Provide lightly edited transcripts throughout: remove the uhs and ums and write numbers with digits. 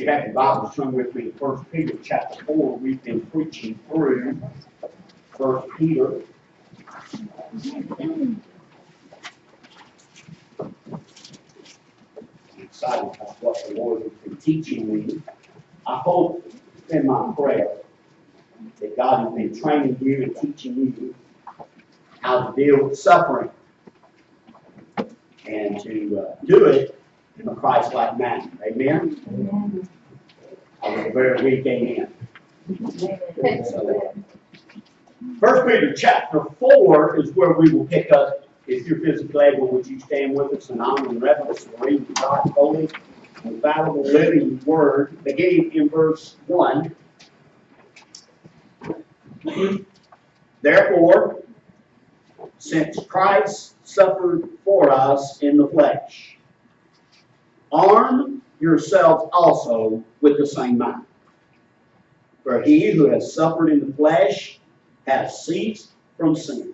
have the Bible, turn with me to 1 Peter chapter 4. We've been preaching through 1 Peter. I'm excited about what the Lord has been teaching me. I hope in my prayer that God has been training you and teaching you how to deal with suffering and to do it in a Christ-like manner. Amen? Amen. I was a very weak amen. So, 1 Peter chapter 4 is where we will pick up. If you're physically able, would you stand with us in honor and reverence and read God's holy, infallible, living word, beginning in verse 1. Therefore, since Christ suffered for us in the flesh, arm yourselves also with the same mind. For he who has suffered in the flesh has ceased from sin,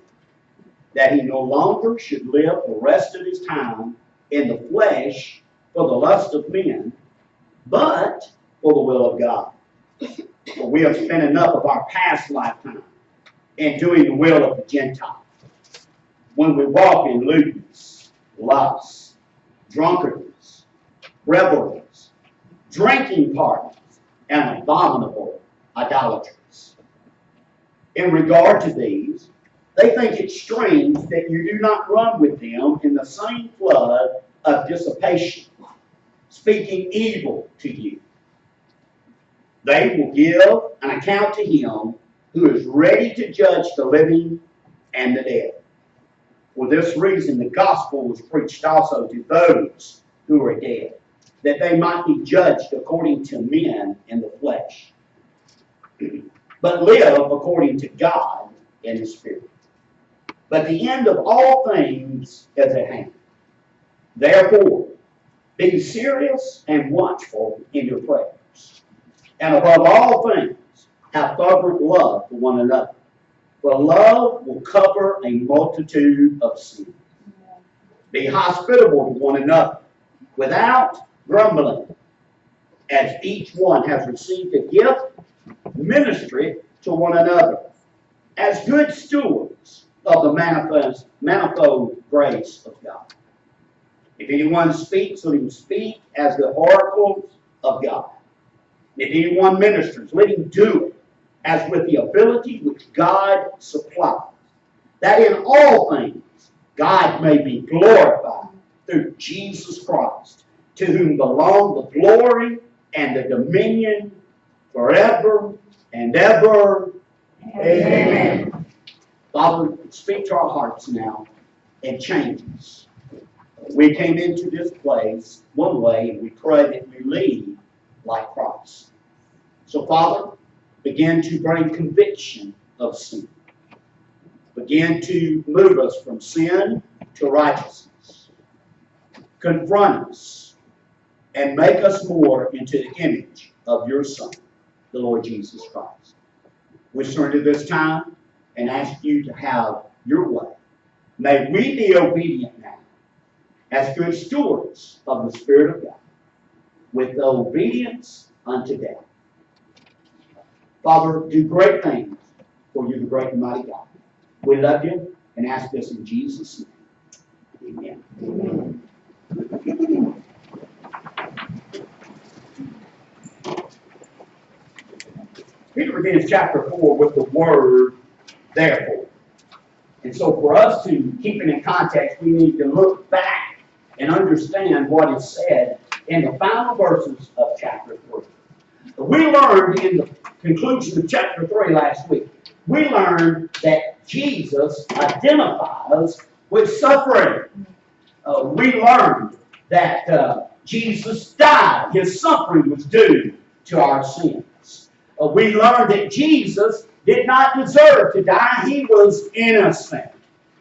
that he no longer should live the rest of his time in the flesh for the lust of men, but for the will of God. For we have spent enough of our past lifetime in doing the will of the Gentiles, when we walk in lewdness, lust, drunkenness, revelries, drinking parties, and abominable idolatries. In regard to these, they think it strange that you do not run with them in the same flood of dissipation, speaking evil to you. They will give an account to him who is ready to judge the living and the dead. For this reason, the gospel was preached also to those who are dead, that they might be judged according to men in the flesh, but live according to God in the Spirit. But the end of all things is at hand. Therefore, be serious and watchful in your prayers. And above all things, have fervent love for one another. For love will cover a multitude of sins. Be hospitable to one another, without grumbling. As each one has received a gift, minister it to one another, as good stewards of the manifold grace of God. If anyone speaks, let him speak as the oracles of God. If anyone ministers, let him do it as with the ability which God supplies, that in all things God may be glorified through Jesus Christ, to whom belong the glory and the dominion forever and ever. Amen. Father, speak to our hearts now and change us. We came into this place one way, and we pray that we leave like Christ. So, Father, begin to bring conviction of sin. Begin to move us from sin to righteousness. Confront us and make us more into the image of your Son, the Lord Jesus Christ. We surrender this time and ask you to have your way. May we be obedient now as good stewards of the Spirit of God, with obedience unto death. Father, do great things, for you the great and mighty God. We love you and ask this in Jesus' name. Amen. Amen. Peter begins chapter 4 with the word, therefore. And so for us to keep it in context, we need to look back and understand what is said in the final verses of chapter 3. We learned in the conclusion of chapter 3 last week, we learned that Jesus identifies with suffering. We learned that Jesus died. His suffering was due to our sins. We learned that Jesus did not deserve to die. He was innocent.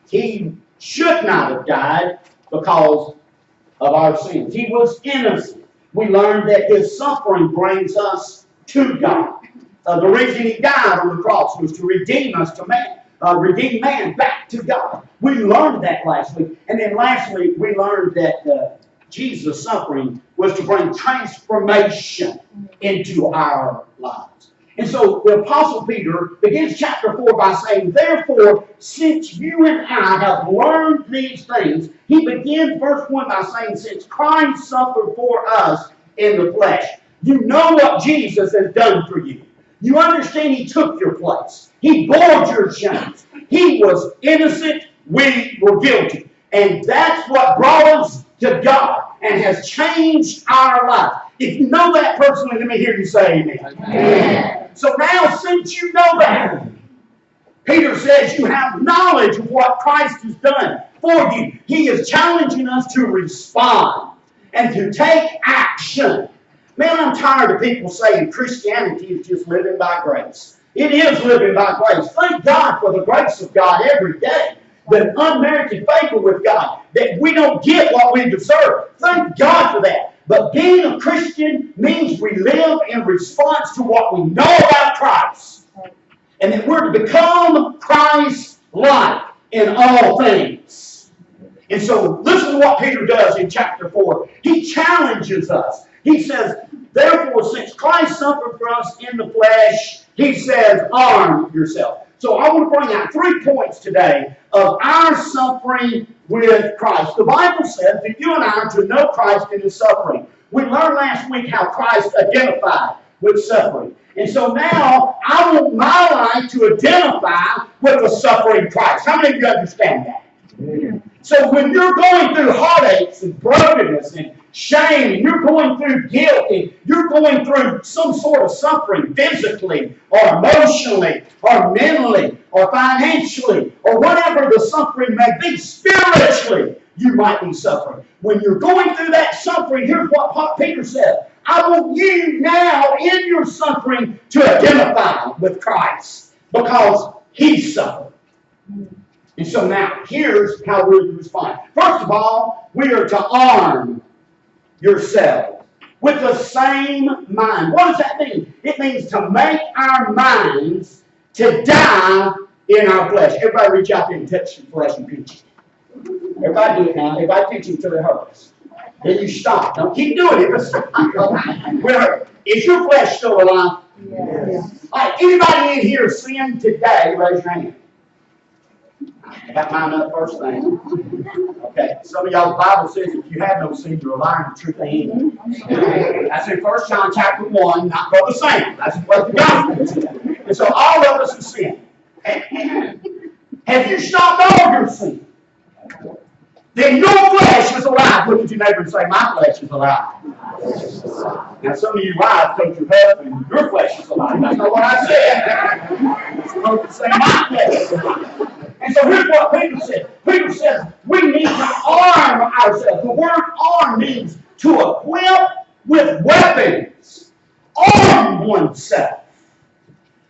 He should not have died because of our sins. He was innocent. We learned that his suffering brings us to God. The reason he died on the cross was to redeem us to man, redeem man back to God. We learned that last week. And then lastly, we learned that Jesus' suffering was was to bring transformation into our lives. And so the Apostle Peter begins chapter 4 by saying, therefore, since you and I have learned these things, he begins verse 1 by saying, since Christ suffered for us in the flesh. You know what Jesus has done for you. You understand he took your place. He bore your shames. He was innocent. We were guilty. And that's what brought us to God and has changed our life. If you know that personally, let me hear you say amen. Amen. So now, since you know that, Peter says you have knowledge of what Christ has done for you. He is challenging us to respond and to take action. Man, I'm tired of people saying Christianity is just living by grace. It is living by grace. Thank God for the grace of God every day. The unmerited favor with God, that we don't get what we deserve. Thank God for that. But being a Christian means we live in response to what we know about Christ. And that we're to become Christ-like in all things. And so listen to what Peter does in chapter 4. He challenges us. He says, therefore, since Christ suffered for us in the flesh, he says, arm yourself. So I want to bring out 3 points today of our suffering with Christ. The Bible says that you and I are to know Christ in his suffering. We learned last week how Christ identified with suffering. And so now I want my life to identify with the suffering Christ. How many of you understand that? Yeah. So when you're going through heartaches and brokenness and shame, and you're going through guilt, and you're going through some sort of suffering physically or emotionally or mentally or financially or whatever the suffering may be, spiritually you might be suffering. When you're going through that suffering, here's what Peter said. I want you now in your suffering to identify with Christ because he suffered. And so now, here's how we're to respond. First of all, we are to arm yourselves with the same mind. What does that mean? It means to make our minds to die in our flesh. Everybody reach out there and touch your flesh and pinch it. Everybody do it now. Everybody pinch it until it hurts. Then you stop. Don't keep doing it. Is your flesh still alive? Yes. All right, anybody in here sin today? Raise your hand. I got mine up first thing. Okay, some of y'all, the Bible says if you have no sin, you're a liar and the truth ain't in you. That's in 1 John chapter 1, not Brother Sam. That's what the gospel says. And so all of us have sinned. Have you stopped all your sin? Then your flesh is alive. Look at your neighbor and say, my flesh is alive. Now some of you wives told your husband, your flesh is alive. That's not what I said. You're supposed to say, my flesh is alive. And so here's what Peter said. Peter says we need to arm ourselves. The word arm means to equip with weapons. Arm oneself.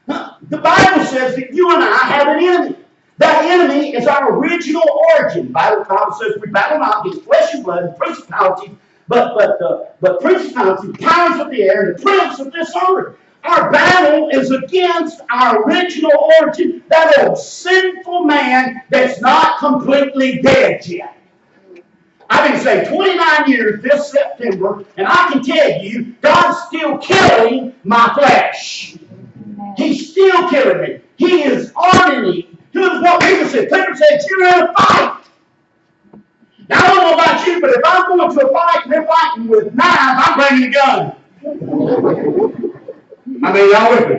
The Bible says that you and I have an enemy. That enemy is our original origin. The Bible says we battle not against flesh and blood, principalities, but principalities, powers of the air, and the prince of this earth. Our battle is against our original origin, that old sinful man that's not completely dead yet. I've been saved 29 years this September, and I can tell you, God's still killing my flesh. He's still killing me. He is arming me. Here's what Peter said. Peter said, you're in a fight. Now, I don't know about you, but if I'm going to a fight and they're fighting with knives, I'm bringing a gun. I mean, y'all with me?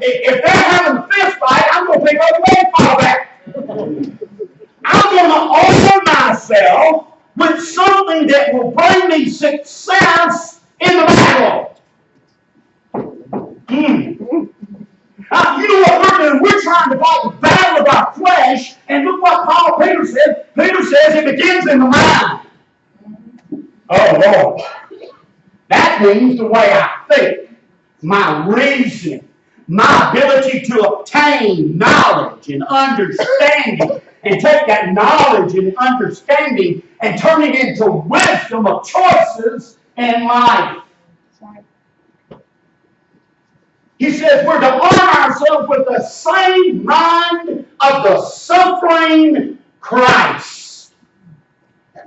If they're having a fist fight, I'm going to pick up a baseball bat. I'm going to arm myself with something that will bring me success in the battle. You know what we're doing? We're trying to fight the battle of our flesh, and look what Peter said. Peter says it begins in the mind. Oh, Lord. That means the way I think, my reason, my ability to obtain knowledge and understanding, and take that knowledge and understanding and turn it into wisdom of choices in life. He says we're to arm ourselves with the same mind of the suffering Christ.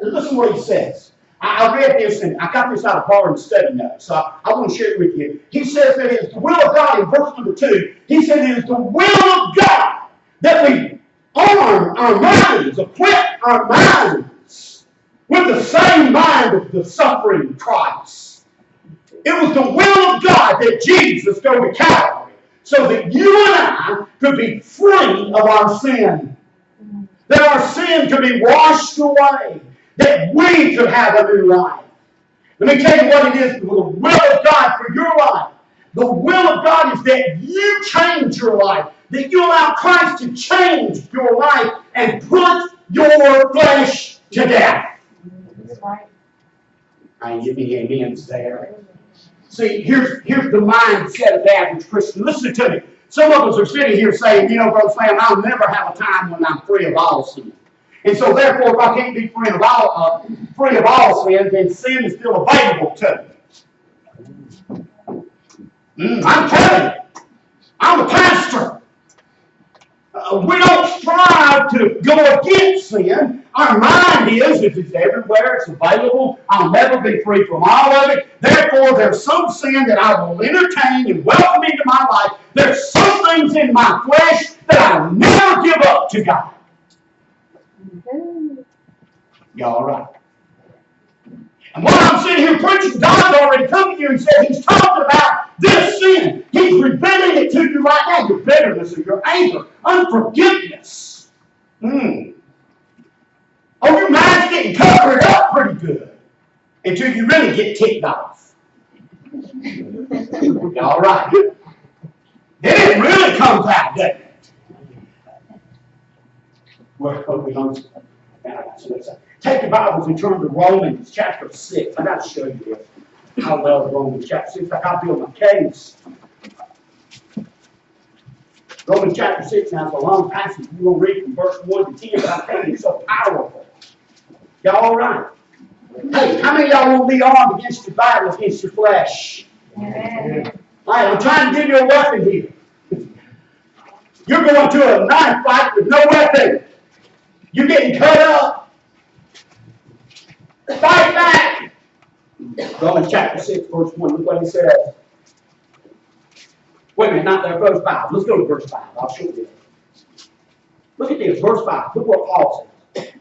Listen to what he says. I read this, and I got this out of Barnes study notes, so I want to share it with you. He says that it's the will of God in verse number 2. He said it is the will of God that we arm our minds, equip our minds with the same mind of the suffering Christ. It was the will of God that Jesus go to Calvary so that you and I could be free of our sin. That our sin could be washed away. That we could have a new life. Let me tell you what it is, the will of God for your life. The will of God is that you change your life. That you allow Christ to change your life and put your flesh to death. That's right. I ain't giving you amens there. See, here's the mindset of the average Christian. Listen to me. Some of us are sitting here saying, you know, Brother Sam, I'll never have a time when I'm free of all sin. And so therefore, if I can't be free of all sin, then sin is still available to me. I'm telling you, I'm a pastor. We don't strive to go against sin. Our mind is, if it's everywhere, it's available, I'll never be free from all of it. Therefore, there's some sin that I will entertain and welcome into my life. There's some things in my flesh that I'll never give up to God. Y'all right? And while I'm sitting here preaching, God's already come to you and said He's talking about this sin. He's revealing it to you right now. Your bitterness or your anger, unforgiveness. Oh, your mind's getting covered up pretty good until you really get ticked off. Y'all right? Then it really comes out, doesn't it? Take your Bibles and turn to Romans chapter 6. I got to show you this. I love Romans chapter 6. I got to build my case. Romans chapter 6, now it's a long passage. We're going to read from verse 1 to 10, but I tell you, it's so powerful. Y'all all right? Hey, how many of y'all will be armed against your battle against your flesh? Amen. All right, I'm trying to give you a weapon here. You're going to a knife fight with no weapon. You're getting cut up. Fight back. Romans chapter 6, verse 1. Look what it says. Wait a minute, not there, verse 5. Let's go to verse 5. I'll show you. Look at this, verse 5. Look what Paul says.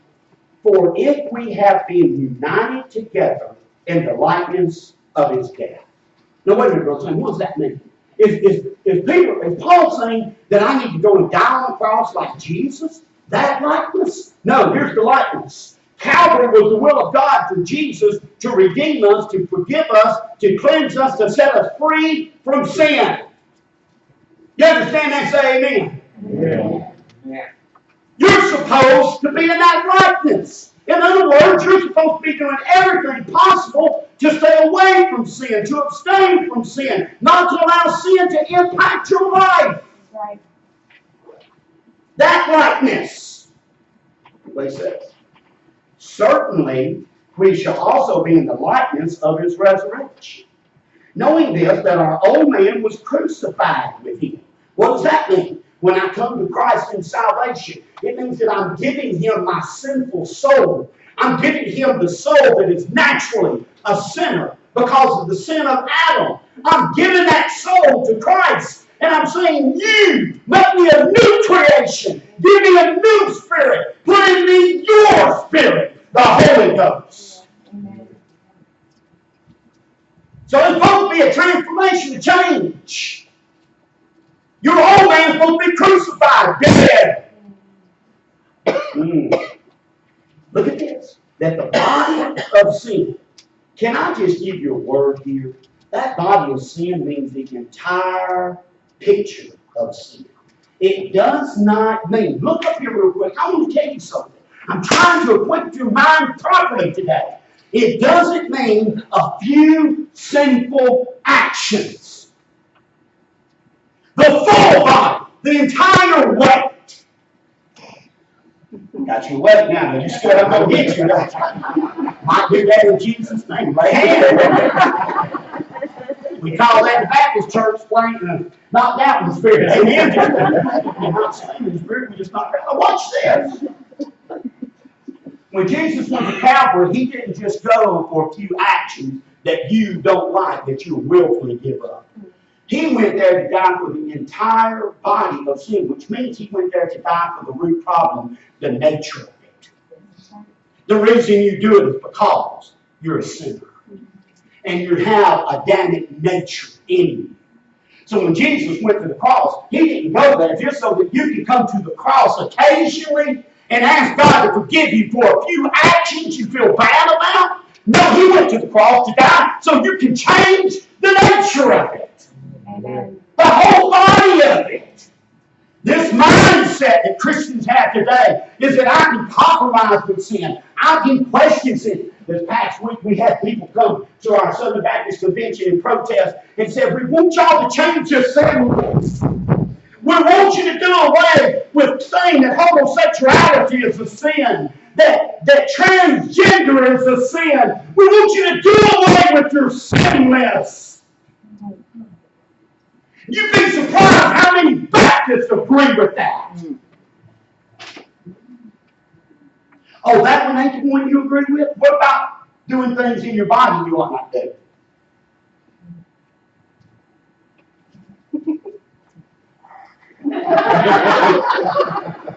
For if we have been united together in the likeness of his death. Now wait a minute, brother. What does that mean? Is Paul saying that I need to go and die on the cross like Jesus? That likeness? No, here's the likeness. Calvary was the will of God for Jesus to redeem us, to forgive us, to cleanse us, to set us free from sin. You understand that? Say amen. Yeah. You're supposed to be in that likeness. In other words, you're supposed to be doing everything possible to stay away from sin, to abstain from sin, not to allow sin to impact your life. Right. That likeness. What he says. Certainly, we shall also be in the likeness of his resurrection. Knowing this, that our old man was crucified with him. What does that mean? When I come to Christ in salvation, it means that I'm giving him my sinful soul. I'm giving him the soul that is naturally a sinner because of the sin of Adam. I'm giving that soul to Christ. And I'm saying, you make me a new creation. Give me a new spirit. Put in me your spirit, the Holy Ghost. Amen. So it's supposed to be a transformation, a change. Your old man is supposed to be crucified, dead. Look at this. That the body of sin. Can I just give you a word here? That body of sin means the entire picture of sin. It does not mean, look up here real quick. I want to tell you something. I'm trying to equip your mind properly today. It doesn't mean a few sinful actions. The full body, the entire weight. Got you wet now. You said I'm going to get you. Might do that in Jesus' name. Lay hands. We call that the Baptist church playing, not down in the spirit. Amen. We're not saying in the spirit, we just not. Watch this. When Jesus went to Calvary, he didn't just go for a few actions that you don't like, that you willfully give up. He went there to die for the entire body of sin, which means he went there to die for the root problem, the nature of it. The reason you do it is because you're a sinner. And you have Adamic nature in you. So when Jesus went to the cross, he didn't go there just so that you could come to the cross occasionally and ask God to forgive you for a few actions you feel bad about. No, he went to the cross to die so you can change the nature of it. Amen. The whole body of it. This mindset that Christians have today is that I can compromise with sin. I can question sin. This past week we had people come to our Southern Baptist Convention and protest and said, we want y'all to change your sin rules. We want you to do away with saying that homosexuality is a sin, that transgender is a sin. We want you to do away with your sinless. You'd be surprised how many Baptists agree with that. Oh, that one ain't the one you agree with? What about doing things in your body you ought not do?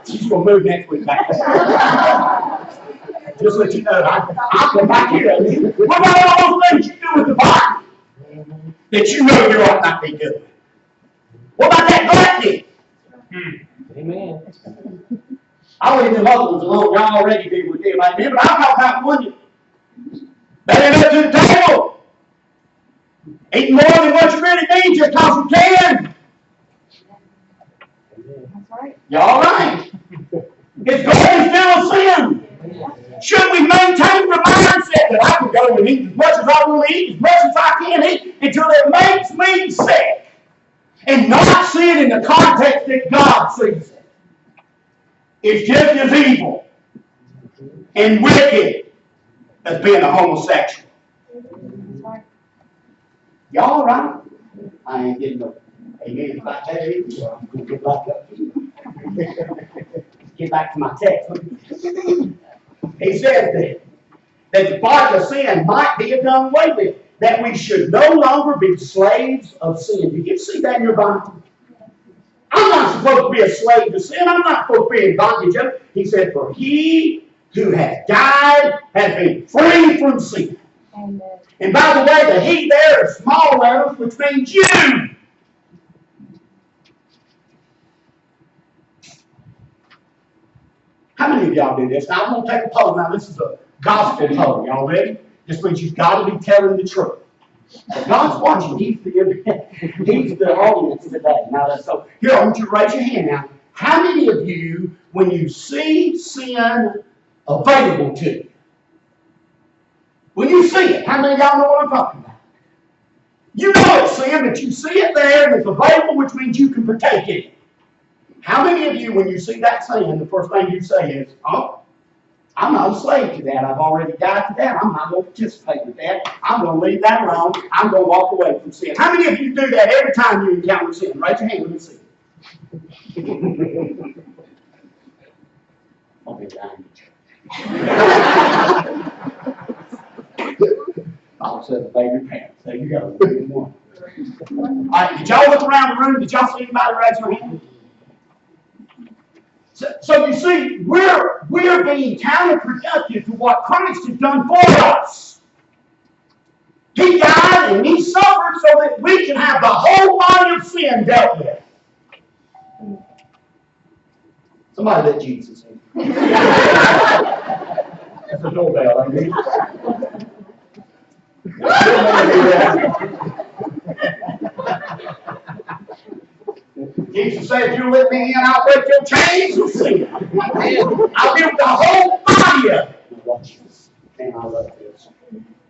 She's going to move next week back. Just let you know, I'll come back here. What about all those things you do with the body that you know you ought not be doing? What about that gluttony? Amen. I'll leave them other ones alone. Y'all already be with them like me, but I'm talking about one that ain't up to the table. Eating more than what you really need just because you can. That's right. Y'all right? Is God still a sin? Should we maintain the mindset that I can go and eat as much as I want to eat, as much as I can eat, until it makes me sick, and not see it in the context that God sees it? It's just as evil and wicked as being a homosexual. That's right. Y'all all right? I ain't getting no amen about that either, so I'm going to get back up. Get back to my text. He says that the body of sin might be done away with, that we should no longer be slaves of sin. Did you see that in your Bible? I'm not supposed to be a slave to sin. I'm not supposed to be in bondage of it. He said, for he who has died has been free from sin. Amen. And by the way, the he there is small letters, which means you. How many of y'all do this? Now, I'm going to take a poll. Now, this is a gospel poll. Y'all ready? This means you've got to be telling the truth. If God's watching. He's the audience today. Now, that's so. Here, I want you to raise your hand now. How many of you, when you see sin available to you, when you see it, how many of y'all know what I'm talking about? You know it's sin, but you see it there and it's available, which means you can partake in it. How many of you, when you see that sin, the first thing you say is, oh, I'm not a slave to that. I've already died to that. I'm not going to participate with that. I'm going to leave that alone. I'm going to walk away from sin. How many of you do that every time you encounter sin? Raise your hand. Let me see. I'll be dying to I'll say the baby pants. There you go. All right, did y'all look around the room? Did y'all see anybody raise their hand? So you see, we're being counterproductive to what Christ has done for us. He died and he suffered so that we can have the whole body of sin dealt with. Somebody let Jesus in. That's a doorbell, I mean. Jesus said, if you let me in, I'll break your chains of sin. I'll give the whole body of it. Now watch this. Man, I love this.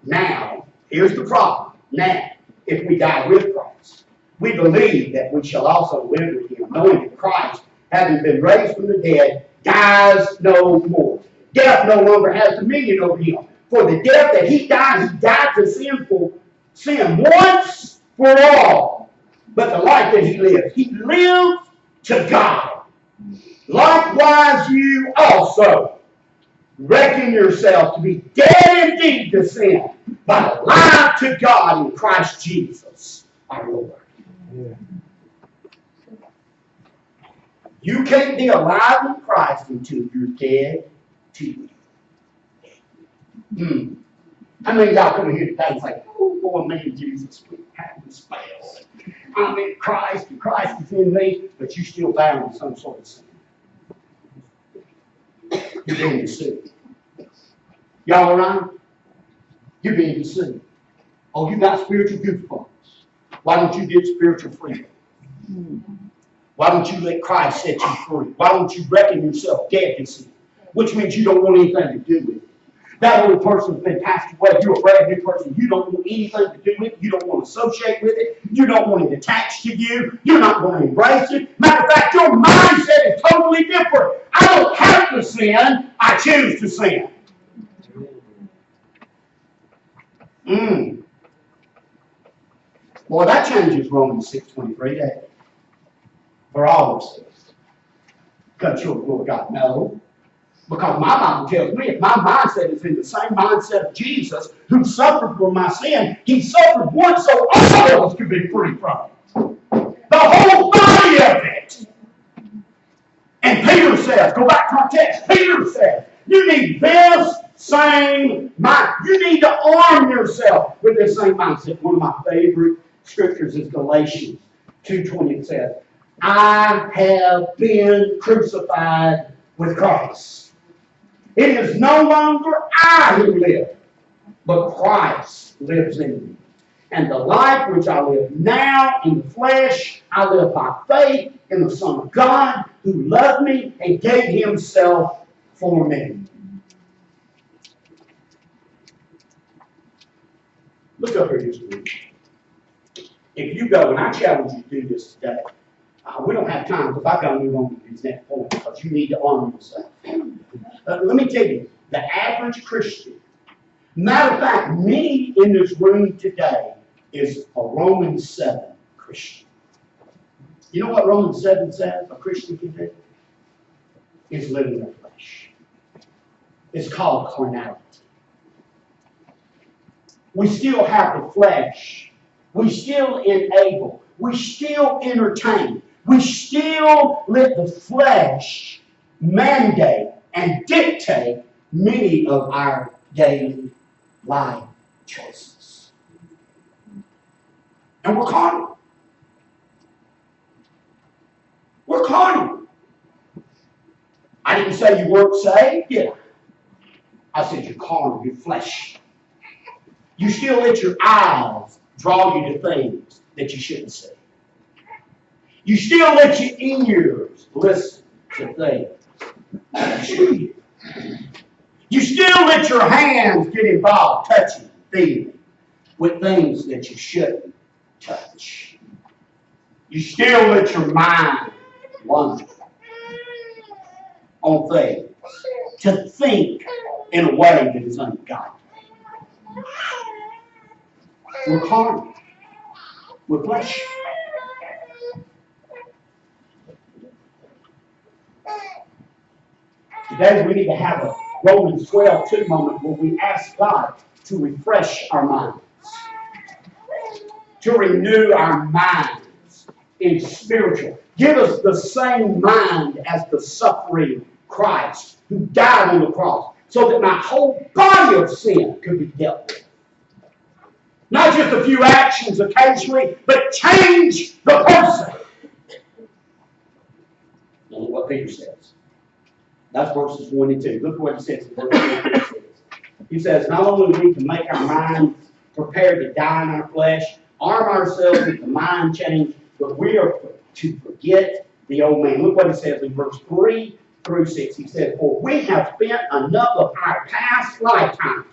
Now, here's the problem. Now, if we die with Christ, we believe that we shall also live with him, knowing that Christ, having been raised from the dead, dies no more. Death no longer has dominion over him. For the death that he died to sin once for all. But the life that he lived to God. Likewise you also. Reckon yourself to be dead indeed to sin, but alive to God in Christ Jesus, our Lord. Yeah. You can't be alive in Christ until you're dead to you. How many of y'all come here today and say, oh boy, me and Jesus, we have this spell. I'm in Christ and Christ is in me, but you still bound in some sort of sin. You're being deceived. Y'all all right? You're being deceived. Oh, you got spiritual goosebumps. Why don't you get spiritual freedom? Why don't you let Christ set you free? Why don't you reckon yourself dead to sin? Which means you don't want anything to do with it. That old person's been passed away. You're a brand new person. You don't want anything to do with it. You don't want to associate with it. You don't want it attached to you. You're not going to embrace it. Matter of fact, your mindset is totally different. I don't have to sin. I choose to sin. Boy, that changes Romans 6:23, doesn't it? For all of us. Cut short, Lord God. No. Because my Bible tells me if my mindset is in the same mindset of Jesus, who suffered for my sin, he suffered once so all of us could be free from it. The whole body of it. And Peter says, go back to our text, Peter says, you need this same mind. You need to arm yourself with this same mindset. One of my favorite scriptures is Galatians 2:20. It says, I have been crucified with Christ. It is no longer I who live, but Christ lives in me. And the life which I live now in the flesh, I live by faith in the Son of God, who loved me and gave himself for me. Look up here just a minute. If you go, and I challenge you to do this today, we don't have time because I've got to move on to these next points because you need to arm yourself. Let me tell you, the average Christian, matter of fact, me in this room today is a Romans 7 Christian. You know what Romans 7 says a Christian can do? It's living their flesh. It's called carnality. We still have the flesh. We still enable. We still entertain. We still let the flesh mandate and dictate many of our daily life choices. And we're carnal. We're carnal. I didn't say you weren't saved, did I? I said you're carnal, you're flesh. You still let your eyes draw you to things that you shouldn't see. You still let your ears listen to things that you shouldn't hear. You still let your hands get involved touching, feeling with things that you shouldn't touch. You still let your mind wander on things to think in a way that is ungodly. We're carnal. We're flesh. Today we need to have a Romans 12:2 moment where we ask God to refresh our minds, to renew our minds in spiritual. Give us the same mind as the suffering Christ who died on the cross so that my whole body of sin could be dealt with. Not just a few actions occasionally, but change the person. Look what Peter says. That's verses 1 and 2. Look what he says in verse 1. He says, not only do we need to make our minds prepared to die in our flesh, arm ourselves with the mind change, but we are to forget the old man. Look what he says in verse 3 through 6. He says, for we have spent enough of our past lifetime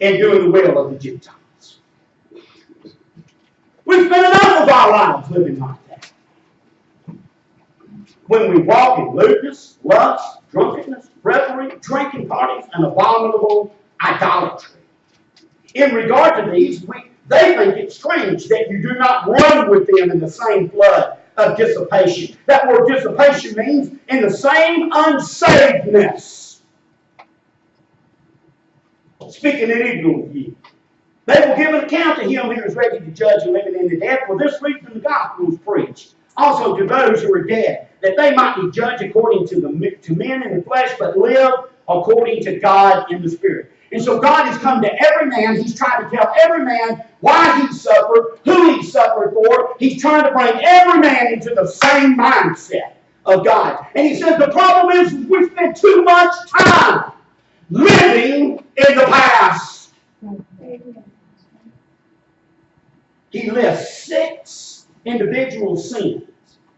in doing the will of the Gentiles. We've spent enough of our lives living like that. When we walk in lewdness, lust, drunkenness, revelry, drinking parties, and abominable idolatry. In regard to these, they think it strange that you do not run with them in the same flood of dissipation. That word dissipation means in the same unsaved-ness. speaking in ignorance of you. They will give an account to him who is ready to judge the living and the dead. For this reason the gospel is preached also to those who are dead, that they might be judged according to men in the flesh, but live according to God in the Spirit. And so God has come to every man. He's trying to tell every man why he suffered, who he suffered for. He's trying to bring every man into the same mindset of God. And he says the problem is we spend too much time living in the past. He lists 6 individual sins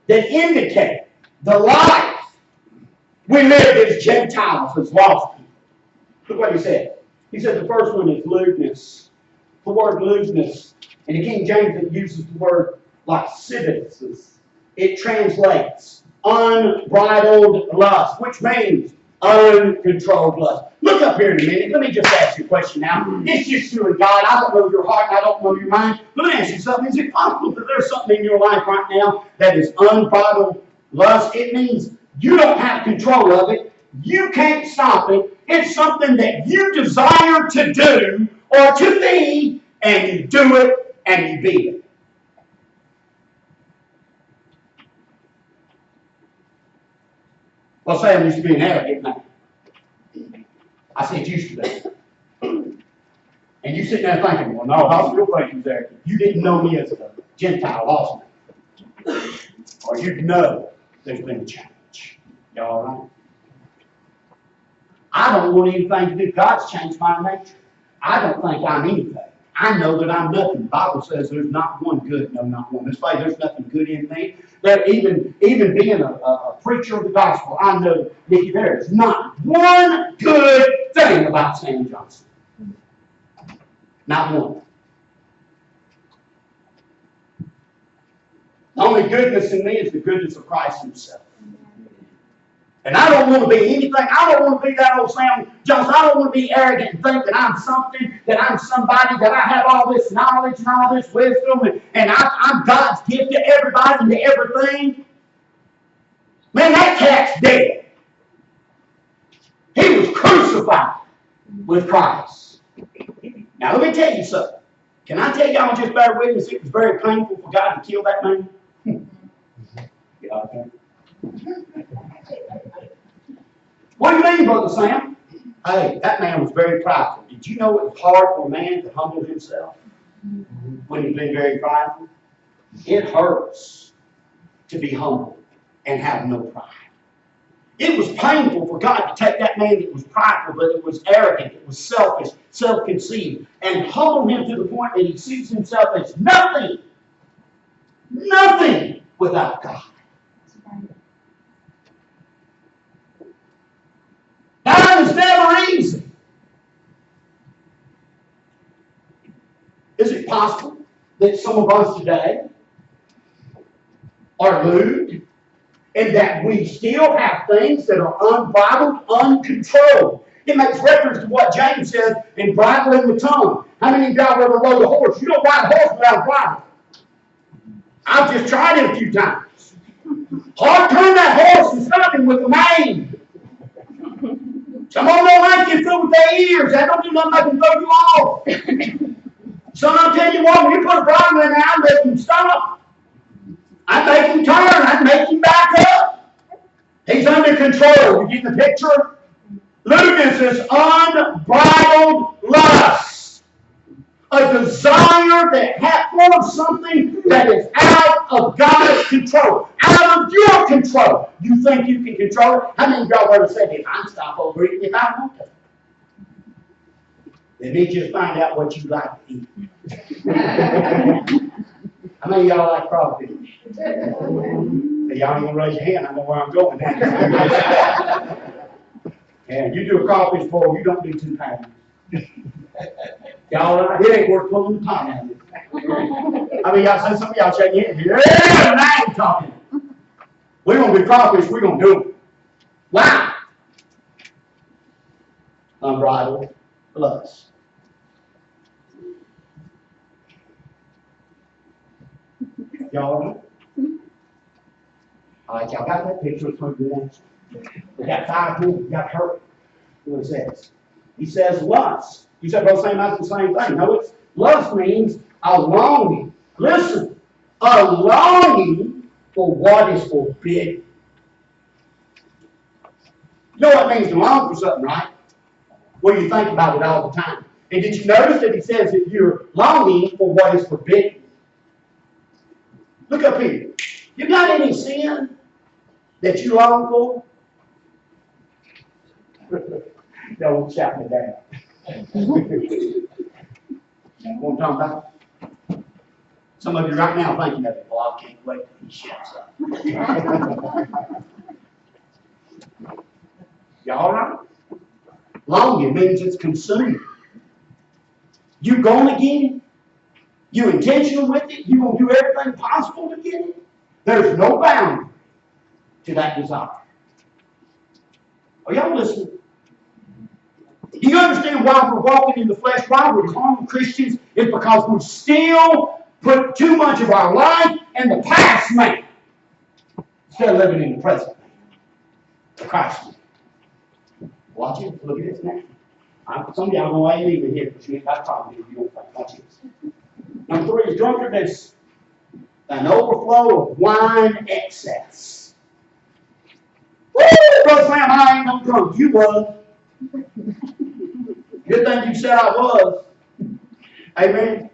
that indicate the life we live as Gentiles, as lost people. Look what he said. He said the first one is lewdness. The word lewdness, in the King James it uses the word lasciviousness. It translates unbridled lust, which means uncontrolled lust. Look up here in a minute. Let me just ask you a question now. It's just you and God. I don't know your heart and I don't know your mind. Let me ask you something. Is it possible that there's something in your life right now that is unbridled lust? It means you don't have control of it. You can't stop it. It's something that you desire to do or to be, and you do it and you be it. Well, Sam used to be an arrogant man. I said used to be. And you sitting there thinking, well, no, I was still thinking there. You didn't know me as a Gentile lost man. Or you know there's been a change. Y'all all right? I don't want anything to do. God's changed my nature. I don't think I'm anything. I know that I'm nothing. The Bible says there's not one good, no, not one. This way, there's nothing good in me. That even being a preacher of the gospel, I know, Nikki, there is not one good thing about Sam Johnson. Not one. The only goodness in me is the goodness of Christ himself. And I don't want to be anything. I don't want to be that old Sam Johnson. I don't want to be arrogant and think that I'm something, that I'm somebody, that I have all this knowledge and all this wisdom, and I'm God's gift to everybody and to everything. Man, that cat's dead. He was crucified with Christ. Now, let me tell you something. Can I tell y'all just bear witness? It was very painful for God to kill that man. Yeah, okay. What do you mean, Brother Sam? Hey, that man was very prideful. Did you know it was hard for a man to humble himself when he's been very prideful? It hurts to be humble and have no pride. It was painful for God to take that man that was prideful, but it was arrogant, it was selfish, self-conceived, and humble him to the point that he sees himself as nothing without God. God is never easy. Is it possible that some of us today are lewd and that we still have things that are unbridled, uncontrolled? It makes reference to what James says in bridling the tongue. How many of y'all ever rode a horse? You don't ride a horse without a bridle. I've just tried it a few times. Hard turn that horse and stop him with the mane. Some of them don't like you through with their ears. That don't do nothing but throw you off. Some I'll tell you what, when you put a bridle in there, I make him stop. I make him turn. I make him back up. He's under control. You get the picture? Lewdness is unbridled lust. A desire that for something that is out of God's control, out of your control. You think you can control it? How many of y'all ever said, if I stop overeating if I want to? Let me just find out what you like to eat. How many of y'all like crawfish? Y'all ain't gonna raise your hand. I know where I'm going now. And you do a crawfish boil, you don't do 2 pounds. Y'all right? It ain't worth pulling the pot out of it. I mean, y'all say some of y'all shake your head. Yeah, and I ain't talking. We're gonna do crawfish, we're gonna do it. Why? Unbridled lust. Y'all right? All right, y'all got that picture of some good answer. We got 5 people, we got hurt. What it says. He says lust You said, Brother Sam, that's the same thing. No, it's lust means a longing. Listen, a longing for what is forbidden. You know what it means to long for something, right? Well, you think about it all the time. And did you notice that he says that you're longing for what is forbidden? Look up here. You got any sin that you long for? Don't shout me down. What I'm talking about? Some of you right now thinking of it. Well, I can't wait till he shuts up. Y'all all right? Longing means it's consumed. You gonna get it. You intentional with it. You gonna do everything possible to get it. There's no boundary to that desire. Are y'all listening? Do you understand why we're walking in the flesh? Why we're carnal Christians? It's because we still put too much of our life in the past man instead of living in the present man, the Christ man. Watch it. Look at this now. Some of y'all know I ain't even here because you ain't got a problem if you don't think. Watch this. Number 3 is drunkenness, an overflow of wine excess. Woo! Brother Sam, I ain't no drunk. You was. Good thing you said I was. Amen.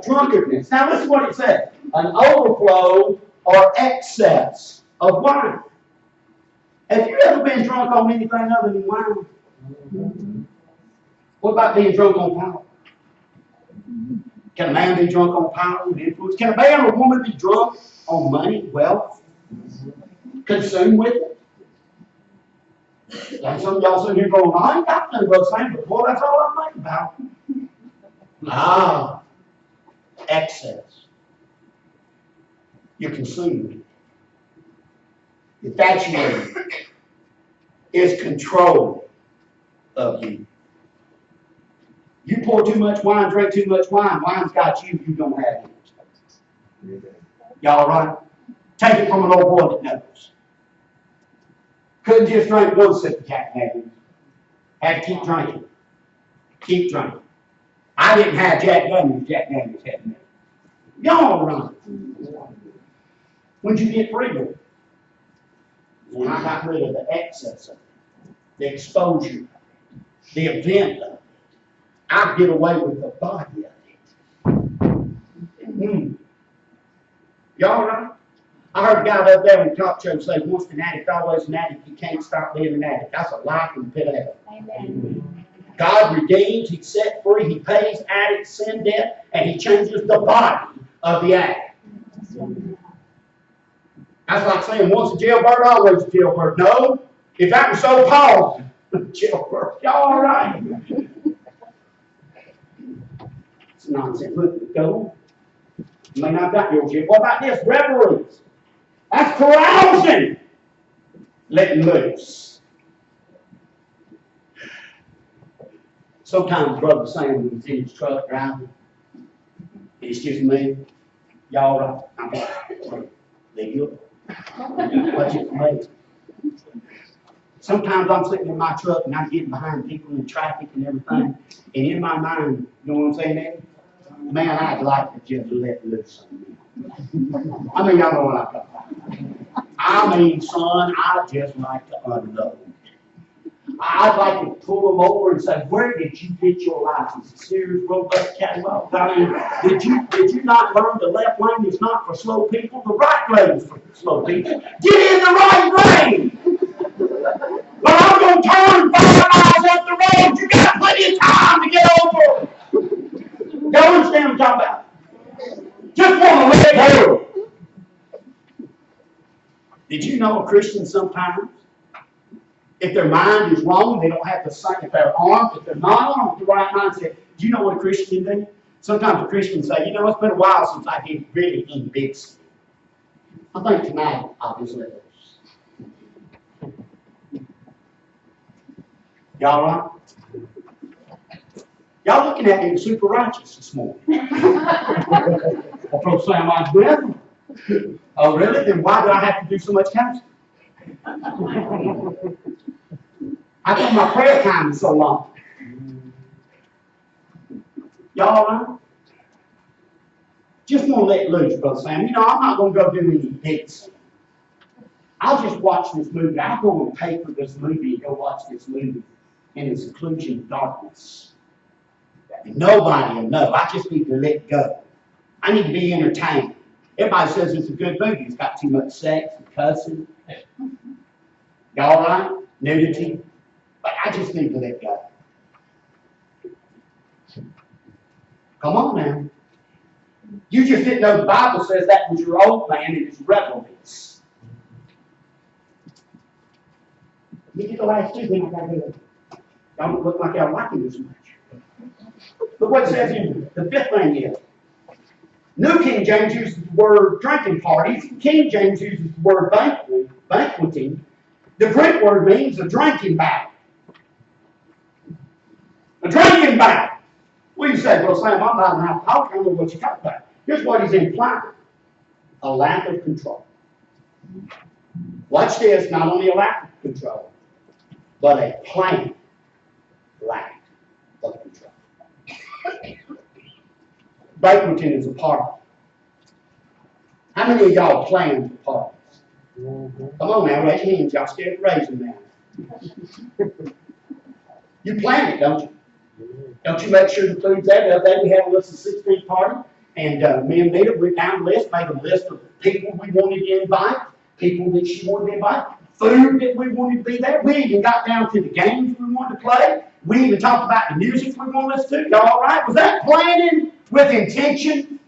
Drunkenness. Now listen to what it says. An overflow or excess of wine. Have you ever been drunk on anything other than wine? What about being drunk on power? Can a man be drunk on power and influence? Can a man or woman be drunk on money, wealth, consumed with it? And some of y'all sitting here going, I ain't got nothing about saying, but boy, that's all I'm thinking about. Excess. You're consumed. Infatuated is control of you. You pour too much wine, drink too much wine, wine's got you, you don't have it. Y'all right? Take it from an old boy that knows. Couldn't just drink one sip of Jack Daniels. Had to keep drinking. Keep drinking. I didn't have Jack Daniels had me. Y'all right. When'd you get free of it? When I got rid of the excess of it, the exposure, the event of it. I get away with the body of it. Y'all right? I heard a guy up there on the talk show say, once an addict, always an addict. You can't stop being an addict. That's a lie from the pit of hell. Amen. God redeems, He set free, He pays addicts sin debt, and He changes the body of the addict. That's like saying once a jailbird, always a jailbird. No, if that was so, Paul, jailbird. Y'all all right? It's nonsense. Look, go. You may not have got your jail. What about this? Reveries. That's carousing. Letting loose. Sometimes Brother Sam was in his truck driving. It's just me. Y'all right? I'm like, leave you. Watch it for me. Sometimes I'm sitting in my truck and I'm getting behind people in traffic and everything. And in my mind, you know what I'm saying, man? Man, I'd like to just let loose on me. I mean, y'all know what I'm talking about. I mean, son, I'd just like to unload. I'd like to pull them over and say, where did you get your license? A serious, robust catalog? I mean, did you not learn the left lane is not for slow people? The right lane is for slow people. Get in the right lane! But I'm going to turn 5 miles up the road. You got plenty of time to get over. Y'all understand what I'm talking about? Just want to let go. Did you know a Christian sometimes, if their mind is wrong, they don't have the same, if they're armed, if they're not armed with the right mindset, do you know what a Christian can do? Sometimes a Christian say, you know, it's been a while since I've been really in big sin. I think tonight I'll just let loose. Y'all right? Y'all looking at me super righteous this morning. I'll say I'm with. Oh, really? Then why do I have to do so much counseling? I think my prayer time is so long. Y'all all right? Just want to let loose, Brother Sam. You know, I'm not going to go do any bits. I'll just watch this movie. I'll go and pay for this movie and go watch this movie in the seclusion of darkness. Nobody will know. I just need to let go. I need to be entertained. Everybody says it's a good movie. It's got too much sex and cussing. Y'all all right? Nudity. But I just need to let go. Come on now. You just didn't know the Bible says that was your old man and his revelries. You get the last two, then I gotta go. Y'all don't look like y'all liking this much. Look what it says in the fifth thing is. New King James uses the word drinking parties. King James uses the word banqueting. The Greek word means a drinking bout. A drinking bout. Well, you say, well, Sam, I'm not an alcoholic. I don't know what you're talking about. Here's what he's implying. A lack of control. Watch this, not only a lack of control, but a planned lack of control. Banqueting is a party. How many of y'all planned parties? Come on now, raise your hands. Y'all scared of raising them. You planned it, don't you? Don't you make sure the food's there? The other day we had a list of 16 party, and me and Nita went down the list, made a list of people we wanted to invite, people that she wanted to invite, food that we wanted to be there. We even got down to the games we wanted to play. We even talked about the music we wanted to listen to. Y'all all right? Was that planning with intention?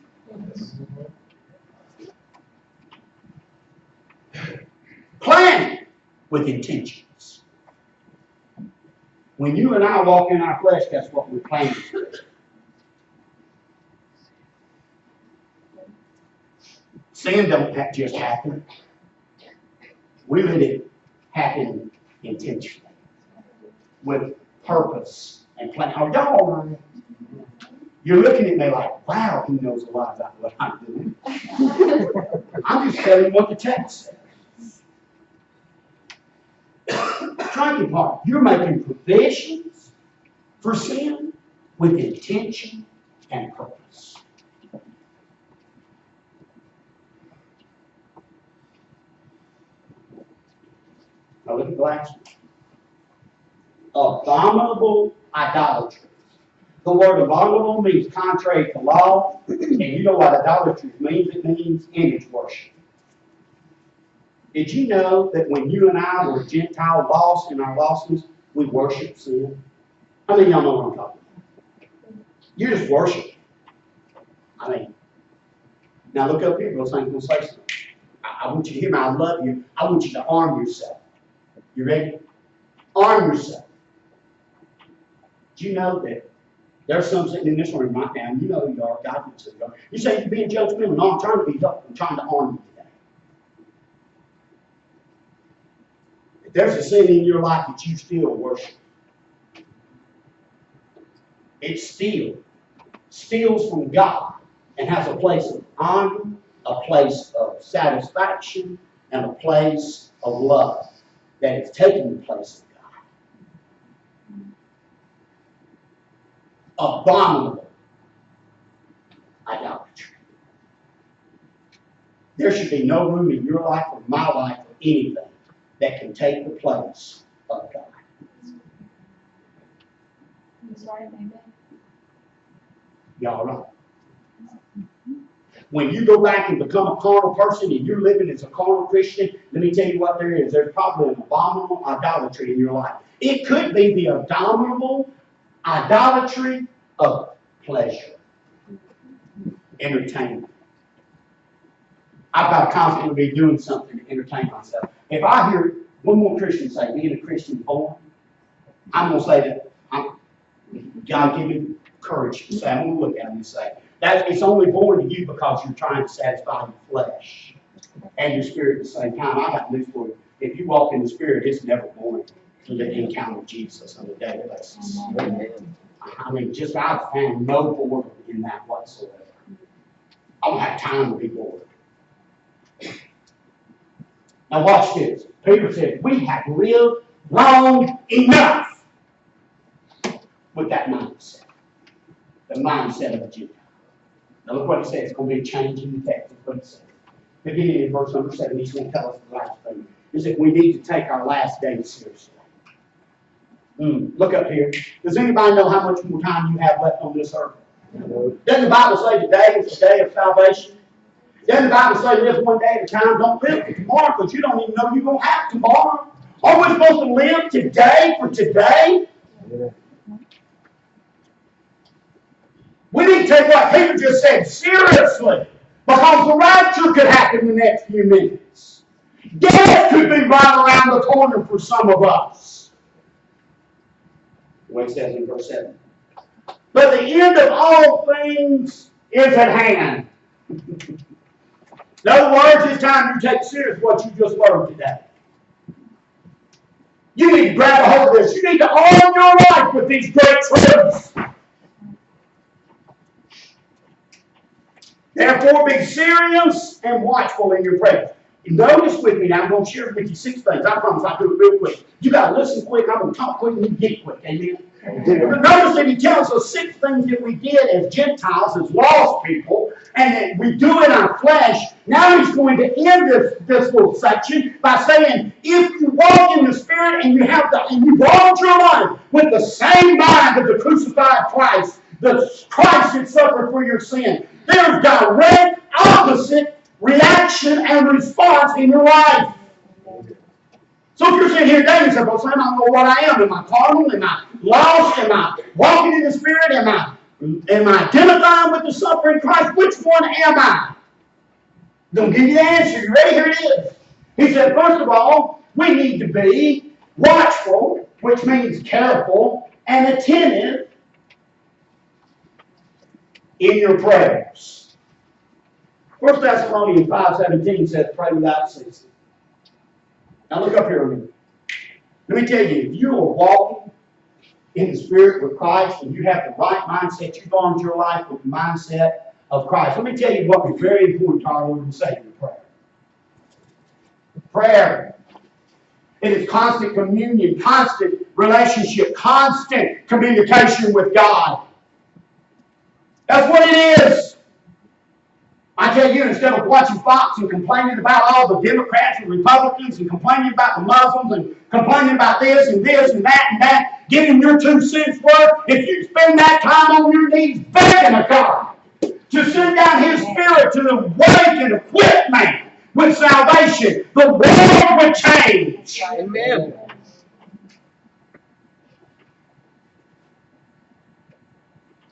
Planning with intentions. When you and I walk in our flesh, that's what we're planning. Sin don't just happen. We let it happen intentionally, with purpose and plan. Oh, y'all all right? You're looking at me like, wow, he knows a lot about what I'm doing. I'm just telling you what the text says. Drinking part. You're making provisions for sin with intention and purpose. Now look at the last one. Abominable idolatry. The word abominable means contrary to law, and you know what idolatry means? It means image worship. Did you know that when you and I were Gentile lost in our lostness, we worship sin? How many of y'all know what I'm talking about? You just worship. I mean, now look up here, Bill Saint's going to say something. I want you to hear me. I love you. I want you to arm yourself. You ready? Arm yourself. Do you know that there's some sitting in this room right now, and you know who you are. God knows who you are. You say you're being judgmental. No, I'm trying to be tough. I'm trying to arm you today. If there's a sin in your life that you still worship, it steals from God and has a place of honor, a place of satisfaction, and a place of love that is taking the place of God. Abominable idolatry. There should be no room in your life or my life or anything that can take the place of God. Y'all right? When you go back and become a carnal person and you're living as a carnal Christian, let me tell you what there is. There's probably an abominable idolatry in your life. It could be the abominable idolatry of pleasure, entertainment. I've got to constantly be doing something to entertain myself. If I hear one more Christian say, being a Christian born, I'm going to say that, God give me courage to say, I'm going to look at him and say, that it's only born to you because you're trying to satisfy your flesh and your spirit at the same time. I got news for you. If you walk in the spirit, it's never born to encounter Jesus on a daily basis. I mean, just I've found no boredom in that whatsoever. I don't have time to be bored. Now watch this. Peter said, we have lived long enough with that mindset. the mindset of a Gentile. Now look what it says. It's going to be a change in the text. Look what it says. Beginning in verse number 7, he's going to tell us the last thing. Is that we need to take our last days seriously. Look up here. Does anybody know how much more time you have left on this earth? Doesn't the Bible say today is the day of salvation? Doesn't the Bible say live one day at a time? Don't live for tomorrow because you don't even know you're going to have tomorrow. Are we supposed to live today for today? Yeah. We need to take what Peter just said seriously, because the rapture could happen in the next few minutes. Death could be right around the corner for some of us. What it says in verse 7. But the end of all things is at hand. In other words, it's time you take serious what you just learned today. You need to grab a hold of this. You need to arm your life with these great truths. Therefore, be serious and watchful in your prayers. Notice with me now, I'm going to share with you 6 things. I promise I'll do it real quick. You got to listen quick. I'm going to talk quick and you get quick. Amen? Notice that he tells us 6 things that we did as Gentiles, as lost people, and that we do in our flesh. Now he's going to end this little section by saying, if you walk in the Spirit and you walk your life with the same mind of the crucified Christ, the Christ that suffered for your sin, there's direct opposite reaction and response in your life. So if you're sitting here today and say, well, son, I don't know what I am. Am I carnal? Am I lost? Am I walking in the Spirit? Am I identifying with the suffering Christ? Which one am I? I'm going to give you the answer. You ready? Here it is. He said, first of all, we need to be watchful, which means careful, and attentive in your prayers. 1 Thessalonians 5:17 says, pray without ceasing. Now look up here a minute. Let me tell you, if you are walking in the Spirit with Christ and you have the right mindset, you've armed your life with the mindset of Christ. Let me tell you what is very important to our Lord and Savior, prayer. Prayer. It is constant communion, constant relationship, constant communication with God. That's what it is. I tell you, instead of watching Fox and complaining about all the Democrats and Republicans and complaining about the Muslims and complaining about this and that, giving your 2 cents worth, if you spend that time on your knees begging a God to send down His Spirit to awake and equip man with salvation, the world would change. Amen.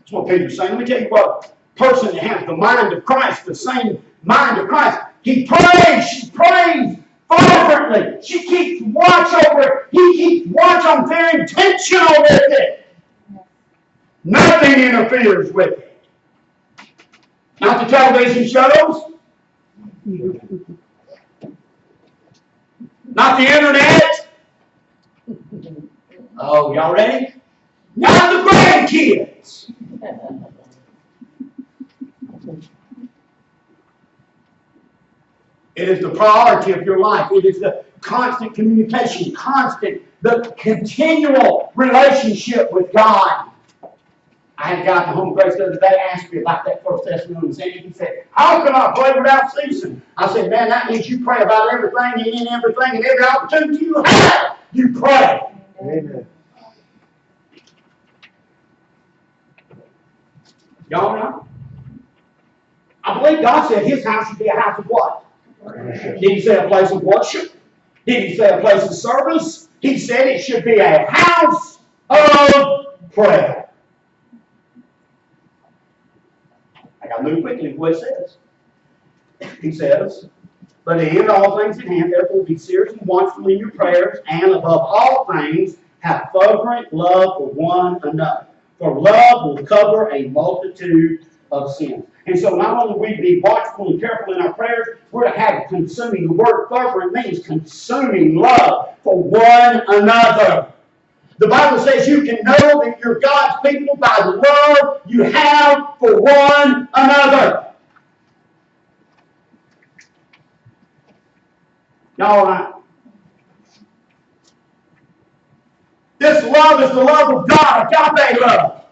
That's what Peter's saying. Let me tell you what. Person that has the mind of Christ, the same mind of Christ, he prays, she prays fervently. She keeps watch over it. He keeps watch on, very intentional with it. Nothing interferes with it. Not the television shows. Not the internet. Oh, y'all ready? Not the grandkids. It is the priority of your life. It is the constant communication, the continual relationship with God. I had a guy at the home grace the other day ask me about that 1 Thessalonians 8. He said, how can I pray without ceasing? I said, man, that means you pray about everything and in everything and every opportunity you have, you pray. Amen. Y'all know? I believe God said His house should be a house of what? Did He say a place of worship? Did He say a place of service? He said it should be a house of prayer. I got to move quickly with what it says. He says, but in the end all things at hand, therefore be serious and watchful in your prayers, and above all things have fervent love for one another. For love will cover a multitude of sins. And so not only we be watchful and careful in our prayers, we're to have consuming. The word fervent means consuming love for one another. The Bible says you can know that you're God's people by the love you have for one another. Y'all right? This love is the love of God, agape love.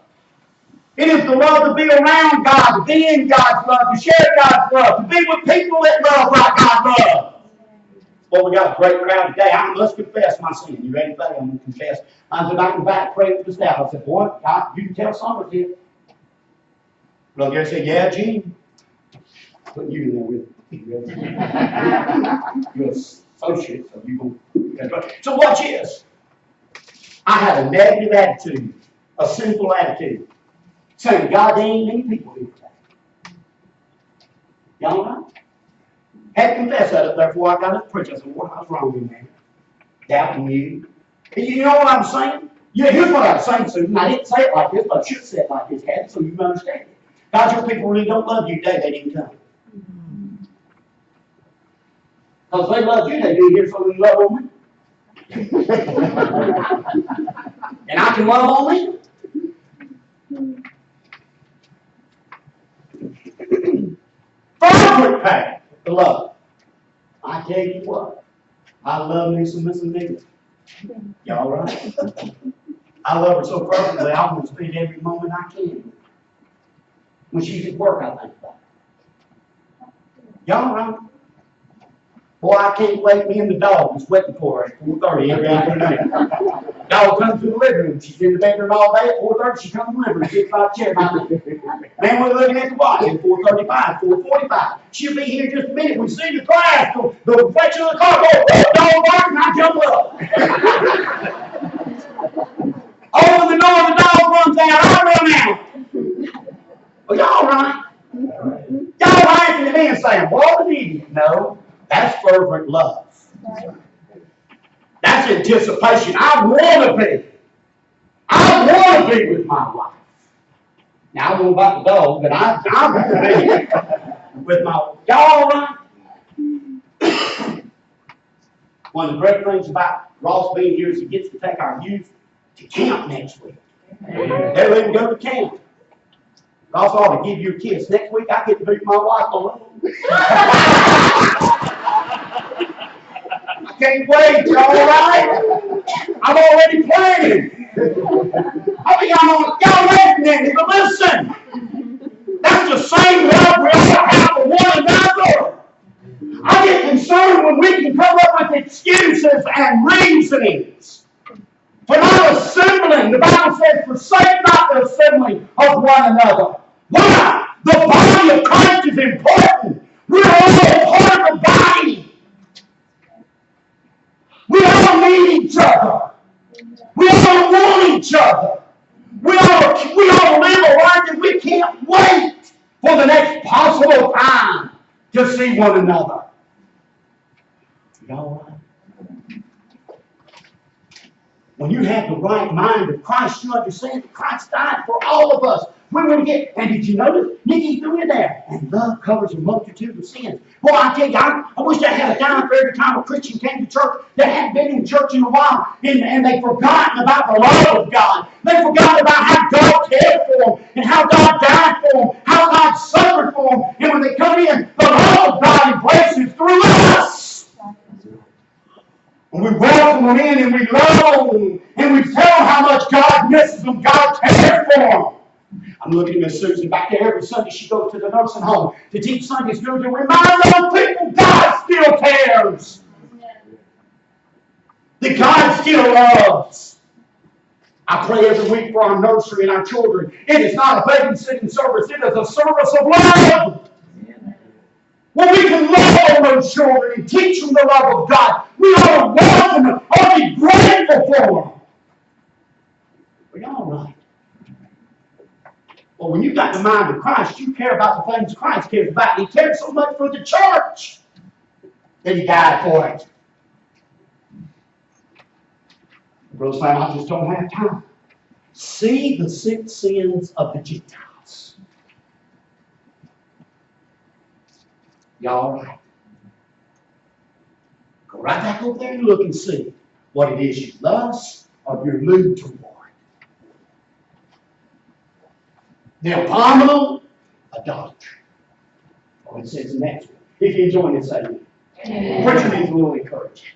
It is the love to be around God, to be in God's love, to share God's love, to be with people that love like God loves. Well, we got a great crowd today. I must confess my sin. You ready for that? I'm going to confess. I was back and back praying for the staff. I said, boy, God, you can tell some of it. Brother Gary said, yeah, Gene. Putting you in there with me. You're an associate, so you go. So watch this. I had a negative attitude, a sinful attitude, saying, God, there ain't many people here today. Y'all know? Had to confess that up there before I got up to preach. I said, what was wrong with me? Doubting you. And you know what I'm saying? Yeah, here's what I'm saying, Susan. I didn't say it like this, but I should say it like this, Kathy, so you can understand it. God, your people really don't love you today. They didn't come. Because they love you, they do here, so they love on me. And I can love on me. Forward path to love. I tell you what, I love me some Miss Anita. Y'all right? I love her so perfectly, I want to spend every moment I can. When she's at work, I think about her. Y'all right? Boy, I can't wait. Me and the dog is waiting for her at 4:30 every afternoon. Dog comes to the living room. She's in the bedroom all day. At 4:30, she comes to the living room. Sits by the chair by me. Man, we're looking at the watch at 4:35, 4:45. She'll be here in just a minute. We see the class, the reflection of the car go, dog bark, and I jump up. Open the door, the dog runs out. I run out. Well, y'all right. Y'all laughing at me and saying, what an idiot. No. That's fervent love. That's anticipation. I want to be. I want to be with my wife. Now, I don't know about the dog, but I want to be with my wife. Y'all right? One of the great things about Ross being here is he gets to take our youth to camp next week. They'll even go to camp. Ross ought to give you a kiss. Next week, I get to be with my wife alone. I can't wait, y'all right? I'm already planning. I think I'm on, y'all laughing at me, but listen. That's the same love we ought to have for one another. I get concerned when we can come up with excuses and reasonings for not assembling. The Bible says, forsake not the assembling of one another. Why? The body of Christ is important. We're all part of the body. We all need each other. We all want each other. We all live a life that we can't wait for the next possible time to see one another. Y'all right? When you have the right mind of Christ, you understand that Christ died for all of us. We want to get, and did you notice? Nikki threw it there. And love covers a multitude of sins. Boy, I tell you, I wish I had a dime for every time a Christian came to church that hadn't been in church in a while, and they've forgotten about the love of God. They forgot about how God cared for them, and how God died for them, how God suffered for them. And when they come in, the love of God embraces through us. And we welcome them in, and we love them, and we tell them how much God misses them, God cares for them. I'm looking at Miss Susan back there every Sunday. She goes to the nursing home to teach Sunday school to remind those people God still cares. That God still loves. I pray every week for our nursery and our children. It is not a babysitting service. It is a service of love. When we can love on those children and teach them the love of God, we ought to welcome them, ought to be grateful for them. We're all right. Well, when you've got the mind of Christ, you care about the things Christ cares about. He cares so much for the church that he died for it. Brother Sam, I just don't have time. See the 6 sins of the Gentiles. Y'all all right? Go right back over there and look and see what it is you lust or you're moved toward. The abominable idolatry. Oh, it says the next one. If you're enjoying this segment. Preacher needs a little encouragement.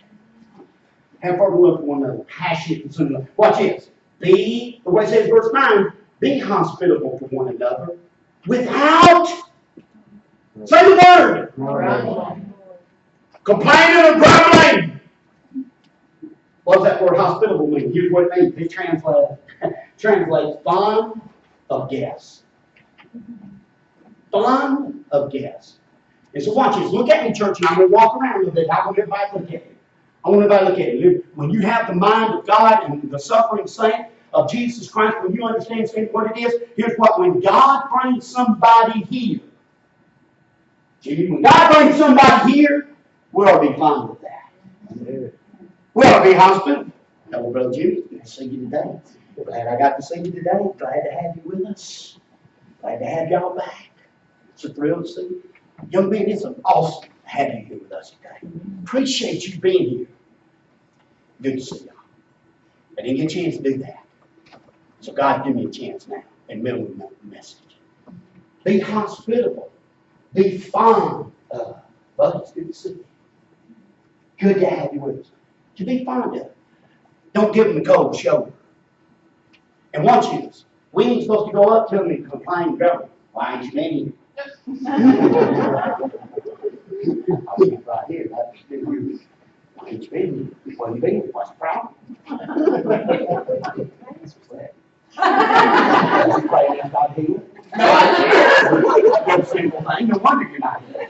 Have further look at one another. Passionate and similar. Watch this. Be, the way it says verse 9, Be hospitable to one another without, say the word, complaining or grumbling. What does that word hospitable mean? Here's what it means. It translates fond of guests. Fond of guests. And so watch this. Look at me, church, and I'm going to walk around a little bit. I want everybody to look at me. I want everybody to look at it. When you have the mind of God and the suffering saint of Jesus Christ, when you understand what it is, here's what, when God brings somebody here, when God brings somebody here, we ought to be fine with that. We ought to be hospitable. Hello, Brother Jimmy. Good to see you today. Glad I got to see you today. Glad to have you with us. Glad to have y'all back. It's a thrill to see you. Young man, it's awesome to have you here with us today. Appreciate you being here. Good to see y'all. I didn't get a chance to do that. So God, give me a chance now in the middle of the message. Be hospitable. Be fond of. Well, it's good to see you. Good to have you with us. To be fond of. Don't give them the cold shoulder. And watch this. We ain't supposed to go up to them and complain and go, why ain't you been here? I'll sit right here. Why ain't you been here? Where you been? What's the problem? No, I can't. That's a simple thing. No wonder you're not here.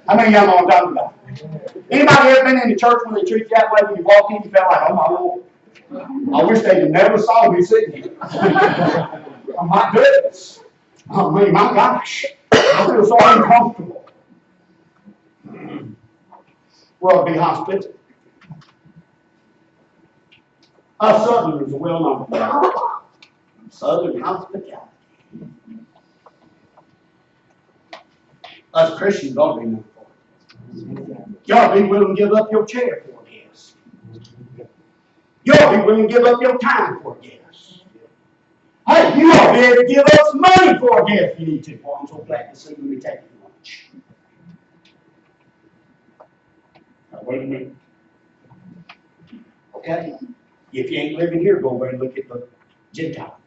How many of y'all know what I'm talking about? Anybody ever been in the church when they treat you that way? When you walk in, you feel like, oh my Lord. I wish they had never saw me sitting here. Oh my goodness. Oh my gosh. I feel so uncomfortable. Well, be hospitable. Us Southerners are well known for that. Southern hospitality. Us Christians don't be known for it. You ought to be willing to give up your chair for a guest. You ought to be willing to give up your time for a guest. Hey, you ought to be able to give up some money for a guest if you need to. Boy, I'm so glad to see you. Let me take you to lunch. Now, wait a minute. Okay? If you ain't living here, go over and look at the Gentile.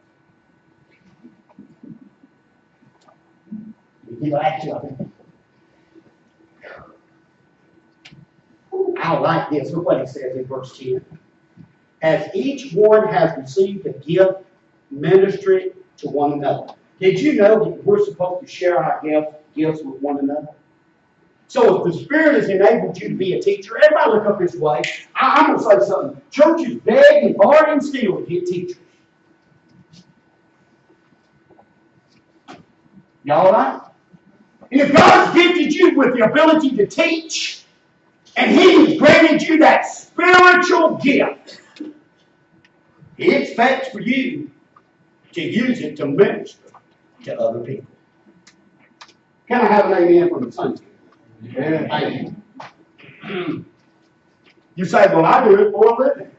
People ask you, I like this. Look what it says in verse 10. As each one has received a gift, ministry to one another. Did you know that we're supposed to share our gifts with one another? So if the Spirit has enabled you to be a teacher, everybody look up this way. I'm going to say something. Churches beg and borrow and steal to get teachers. Y'all all right? And if God's gifted you with the ability to teach, and He's granted you that spiritual gift, He expects for you to use it to minister to other people. Can I have an amen from the Sunday? Amen. You say, well, I do it for a living.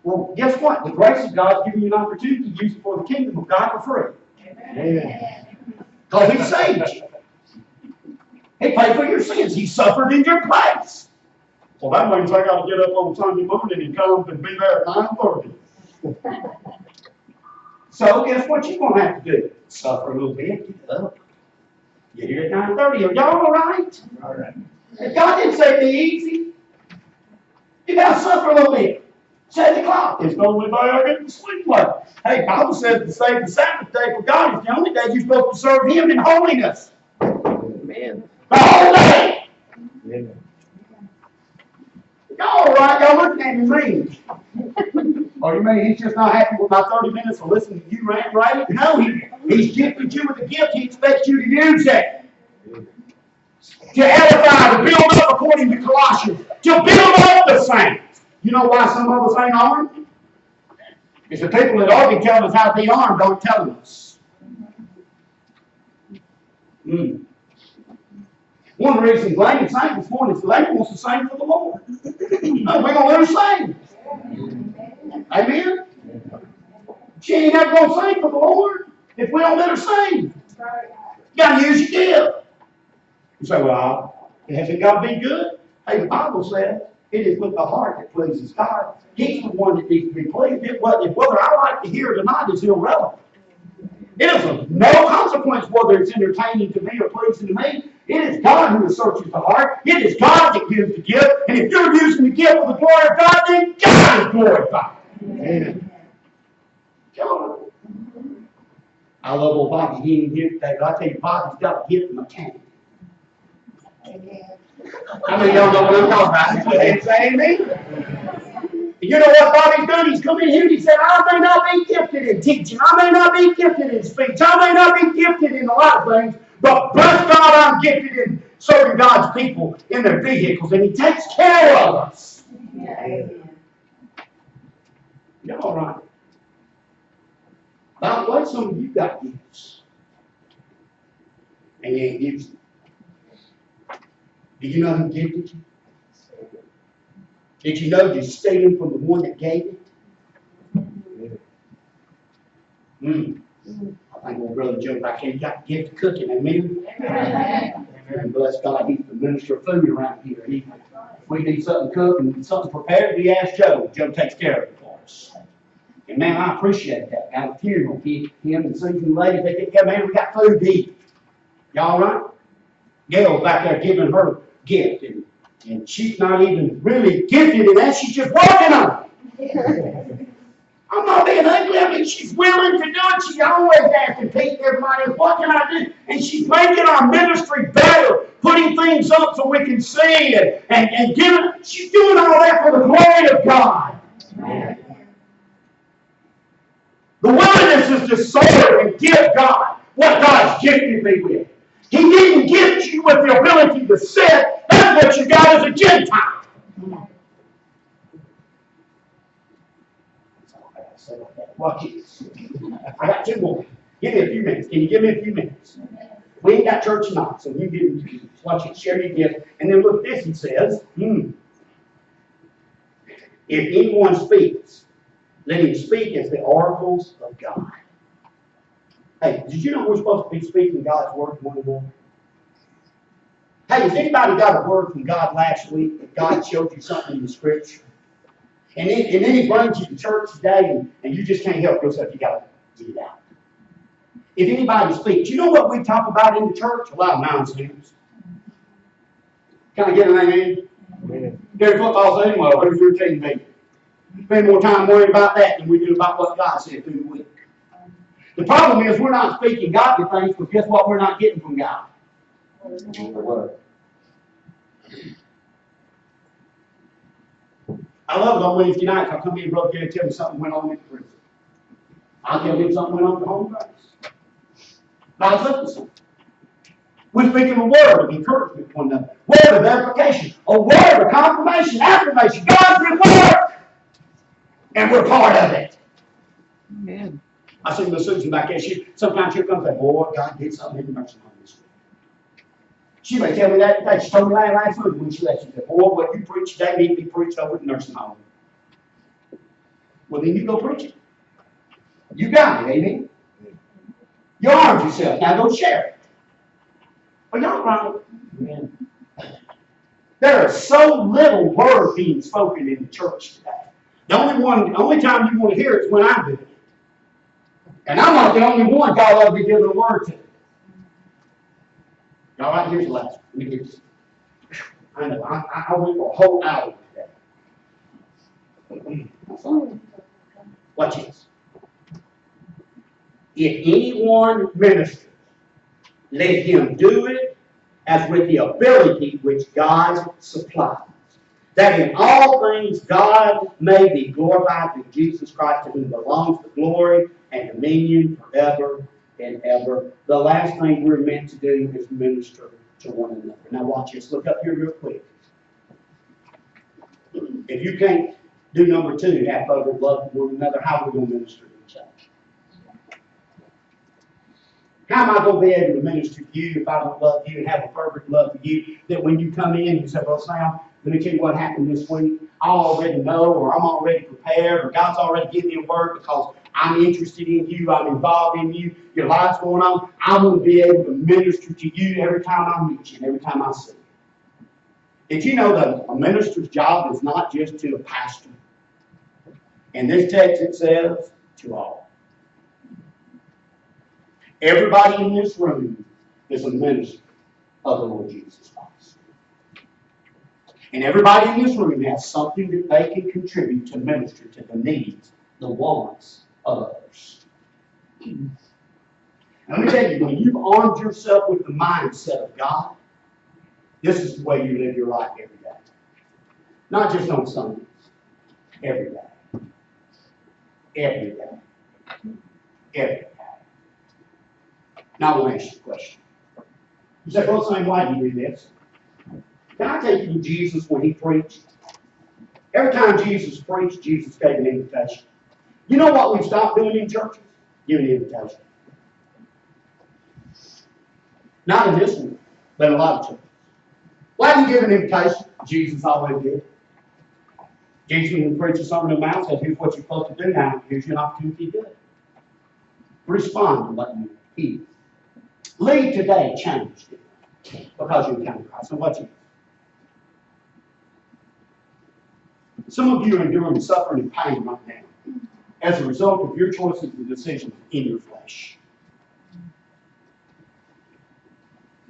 Well, guess what? The grace of God is giving you an opportunity to use it for the kingdom of God for free. Amen. Because He saved you. He paid for your sins. He suffered in your place. So that means I got to get up on Sunday morning and come and be there at 9:30. So guess what you're going to have to do? Suffer a little bit, get up. Get here at 9:30. Are y'all all right? All right. If God didn't say be easy, you got to suffer a little bit. 7 o'clock. It's the only day I get to sleep well. Hey, Bible says to save the Sabbath day for God is the only day you're supposed to serve Him in holiness. Amen. The whole day. Amen. Y'all all right? Y'all looking at me mean. Oh, you mean He's just not happy with my 30 minutes of listening to you rant, right? No, He's gifted you with a gift. He expects you to use it. To edify, to build up according to Colossians. To build up the saints. You know why some of us ain't armed? It's the people that ought to be telling us how to be armed don't tell us. One of the reasons Lane sang this morning is Lane wants to sing for the Lord. No, we're going to let her sing. Amen? She ain't never going to sing for the Lord if we don't let her sing. You got to use your gift. You say, well, hasn't got to be good? Hey, the Bible says It is with the heart that pleases God. He's the one that needs to be pleased. Whether I like to hear it or not is irrelevant. It is of no consequence whether it's entertaining to me or pleasing to me. It is God who searches the heart. It is God that gives the gift. And if you're using the gift for the glory of God, then God is glorified. Amen. God. I love old Bobby. He ain't here today, but I tell you, Bobby's got a gift of mechanic. I mean, y'all know what I'm talking about. Go ahead and say amen. You know what Bobby's done? He's come in here and he said, I may not be gifted in teaching. I may not be gifted in speech. I may not be gifted in a lot of things. But bless God, I'm gifted in serving God's people in their vehicles. And He takes care of us. Amen. You're all right. By the way, some of you got gifts. And you ain't used them. Do you know who gifted you? Did you know you're stealing from the one that gave it? I think old Brother Joe back here got the gift of cooking. Amen? And bless God, he's the minister of food around here. If we need something cooked and something prepared, we ask Joe. Joe takes care of it for us. And man, I appreciate that. At a funeral, him and Susan ladies, they get, man, we got food to eat. Y'all right? Gail's back there giving her gift. And she's not even really gifted in that. She's just working on it. I'm not being ugly. I mean, she's willing to do it. She always has to teach everybody, what can I do? And she's making our ministry better, putting things up so we can see and giving. She's doing all that for the glory of God. The willingness is to serve and give God what God's gifted me with. He didn't gift you with the ability to sit. That's what you got as a Gentile. Watch this. I got two more. Give me a few minutes. Can you give me a few minutes? We ain't got church tonight, so you give me 2 minutes. Watch it. Share your gift. And then look at this. He says, if anyone speaks, let him speak as the oracles of God. Hey, did you know we're supposed to be speaking God's word to one another? Hey, has anybody got a word from God last week that God showed you something in the Scripture? And then He brings you to church today and you just can't help yourself. You got to get it out. If anybody speaks, you know what we talk about in the church? A lot of nonsense. Can I get an amen? Amen. There's football saying, well, who's your team beat? Spend more time worrying about that than we do about what God said through the week. The problem is we're not speaking godly things, because guess what we're not getting from God? The Word. I love it on Wednesday nights. I'll come in, Brother Gary, tell me something went on in the prison. I'll tell him something went on in the home base. God's up to something. We're speaking a word of encouragement to one another, word of edification, a word of confirmation, affirmation. God's at work, and we're part of it. Amen. I see Miss Susan back there. Sometimes she'll come and say, boy, God did something in the nursing home this week. She may tell me that today. She told me last week when she left. She said, boy, what you preach today needs to be preached over at the nursing home. Well, then you go preach it. You got it, amen? You armed yourself. Now go share it. But y'all right. Amen. There is so little word being spoken in the church today. The only time you want to hear it is when I'm doing it. And I'm not the only one God ought to be giving a word to. All right, here's the last one. Let me get this. I know, I went for a whole hour today. Watch this. If anyone ministers, let him do it as with the ability which God supplies, that in all things God may be glorified through Jesus Christ, to whom belongs the glory and dominion forever and ever. The last thing we're meant to do is minister to one another. Now watch this. Look up here real quick. If you can't do number 2, have fervent love for one another, how are we going to minister to each other? How am I going to be able to minister to you if I don't love you and have a fervent love for you, that when you come in, you say, well, Sam, let me tell you what happened this week. I already know, or I'm already prepared, or God's already given me a word because I'm interested in you, I'm involved in you, your life's going on. I want to be able to minister to you every time I meet you and every time I see you. Did you know that a minister's job is not just to a pastor? In this text it says, to all. Everybody in this room is a minister of the Lord Jesus Christ. And everybody in this room has something that they can contribute to minister to the needs, the wants of others. And let me tell you, when you've armed yourself with the mindset of God, this is the way you live your life every day. Not just on Sundays. Every day. Every day. Every day. Now I want to ask you a question. You say, well, Sam, why do you do this? Can I take you to Jesus when he preached? Every time Jesus preached, Jesus gave an invitation. You know what we've stopped doing in churches? Giving an invitation. Not in this one, but in a lot of churches. Why do you give an invitation? Jesus always did. Jesus, when he preaches something in the mouth, says, here's what you're supposed to do now. Here's your opportunity to do it. Respond to what you hear. Lead today changed it because you encountered Christ. So what you do? Some of you are enduring suffering and pain right now as a result of your choices and decisions in your flesh.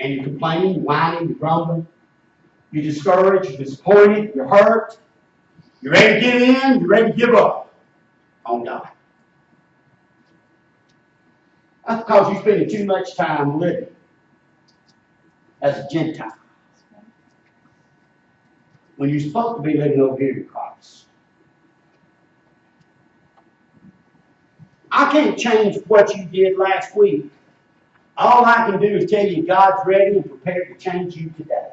And you're complaining, you're whining, you're grumbling, you're discouraged, you're disappointed, you're hurt, you're ready to give in, you're ready to give up on God. That's because you're spending too much time living as a Gentile when you're supposed to be living over here in Christ. I can't change what you did last week. All I can do is tell you God's ready and prepared to change you today.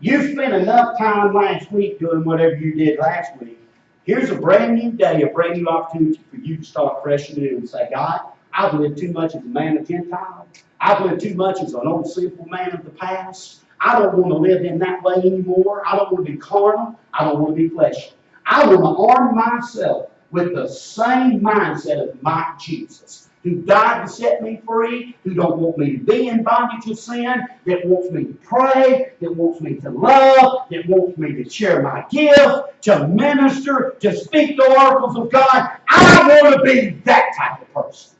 You spent enough time last week doing whatever you did last week. Here's a brand new day, a brand new opportunity for you to start fresh and new and say, God, I've lived too much as a man of Gentile. I've lived too much as an old sinful man of the past. I don't want to live in that way anymore. I don't want to be carnal. I don't want to be fleshly. I want to arm myself with the same mindset of my Jesus, who died to set me free, who don't want me to be in bondage of sin, that wants me to pray, that wants me to love, that wants me to share my gift, to minister, to speak the oracles of God. I want to be that type of person.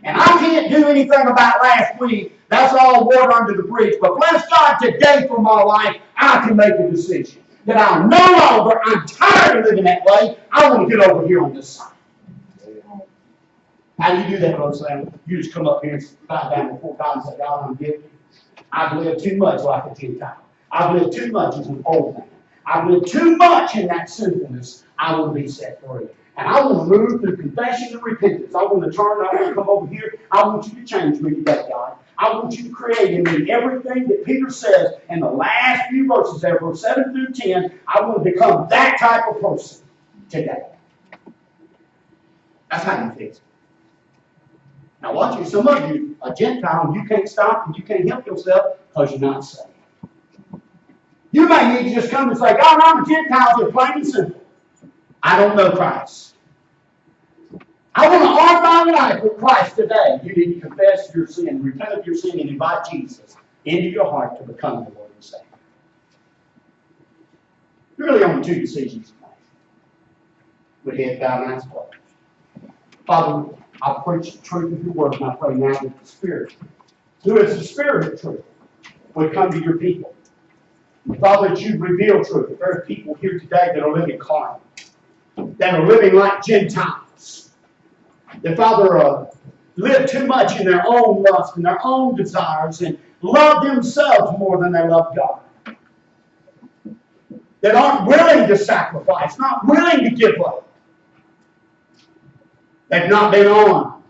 And I can't do anything about last week. That's all water under the bridge. But bless God, today for my life, I can make a decision that I'm no longer, I'm tired of living that way. I want to get over here on this side. How do you do that, Brother Sam? You just come up here and bow down before God and say, God, I'm guilty. I've lived too much like a Gentile. I've lived too much as an old man. I've lived too much in that sinfulness. I want to be set free. And I want to move through confession and repentance. I want to turn, I want to come over here. I want you to change me today, God. I want you to create in me everything that Peter says in the last few verses there, verse 7 through 10. I want to become that type of person today. That's how you fix it. Now watch it. Some of you are Gentile and you can't stop and you can't help yourself because you're not saved. You may need to just come and say, God, I'm a Gentile, just plain and simple. I don't know Christ. I want to arm my life with Christ today. You need to confess your sin, repent of your sin, and invite Jesus into your heart to become the Lord and Savior. You're really only two decisions to make. With head bowed and eyes closed. Father, I preach the truth of your word, and I pray now that the Spirit, who is the Spirit of truth, would come to your people. Father, that you reveal truth. There are people here today that are living carnal, that are living like Gentiles. That, Father, live too much in their own lust and their own desires and love themselves more than they love God. That aren't willing to sacrifice, not willing to give up. They've not been armed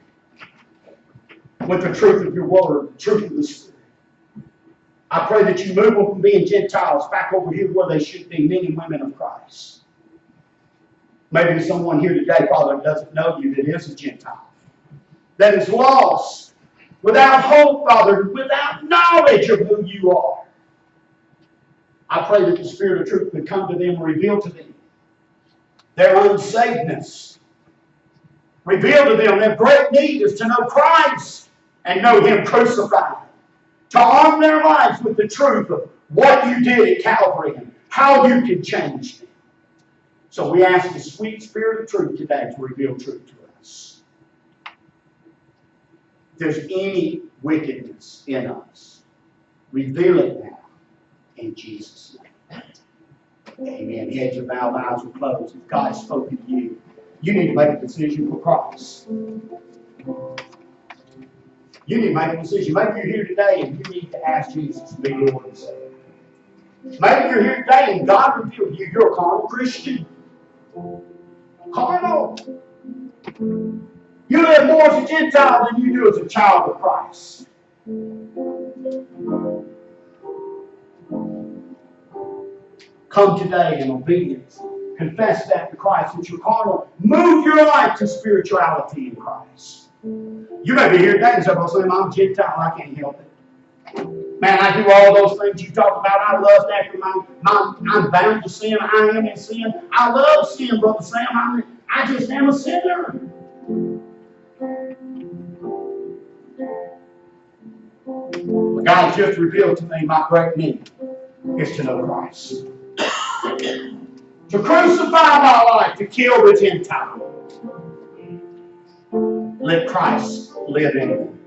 with the truth of your word, the truth of the Spirit. I pray that you move them from being Gentiles back over here where they should be, men and women of Christ. Maybe there's someone here today, Father, that doesn't know you, that is a Gentile, that is lost, without hope, Father, without knowledge of who you are. I pray that the Spirit of truth would come to them and reveal to them their unsavedness. Reveal to them their great need is to know Christ and know Him crucified. To arm their lives with the truth of what you did at Calvary and how you can change them. So we ask the sweet Spirit of truth today to reveal truth to us. If there's any wickedness in us, reveal it now in Jesus' name. Amen. Heads are bowed, eyes are closed. If God has spoken to you, you need to make a decision for Christ. You need to make a decision. Maybe you're here today and you need to ask Jesus to be Lord and Savior. Maybe you're here today and God revealed to you you're a carnal Christian. Carnal. You live more as a Gentile than you do as a child of Christ. Come today in obedience. Confess that to Christ that you're carnal. Move your life to spirituality in Christ. You may be here today and say, well, Sam, I'm a Gentile. I can't help it. Man, I do all those things you talk about. I lust after I'm bound to sin. I am in sin. I love sin, Brother Sam. I just am a sinner. But God has just revealed to me my great need is to know Christ. To crucify my life, to kill the Gentile. Let Christ live in me.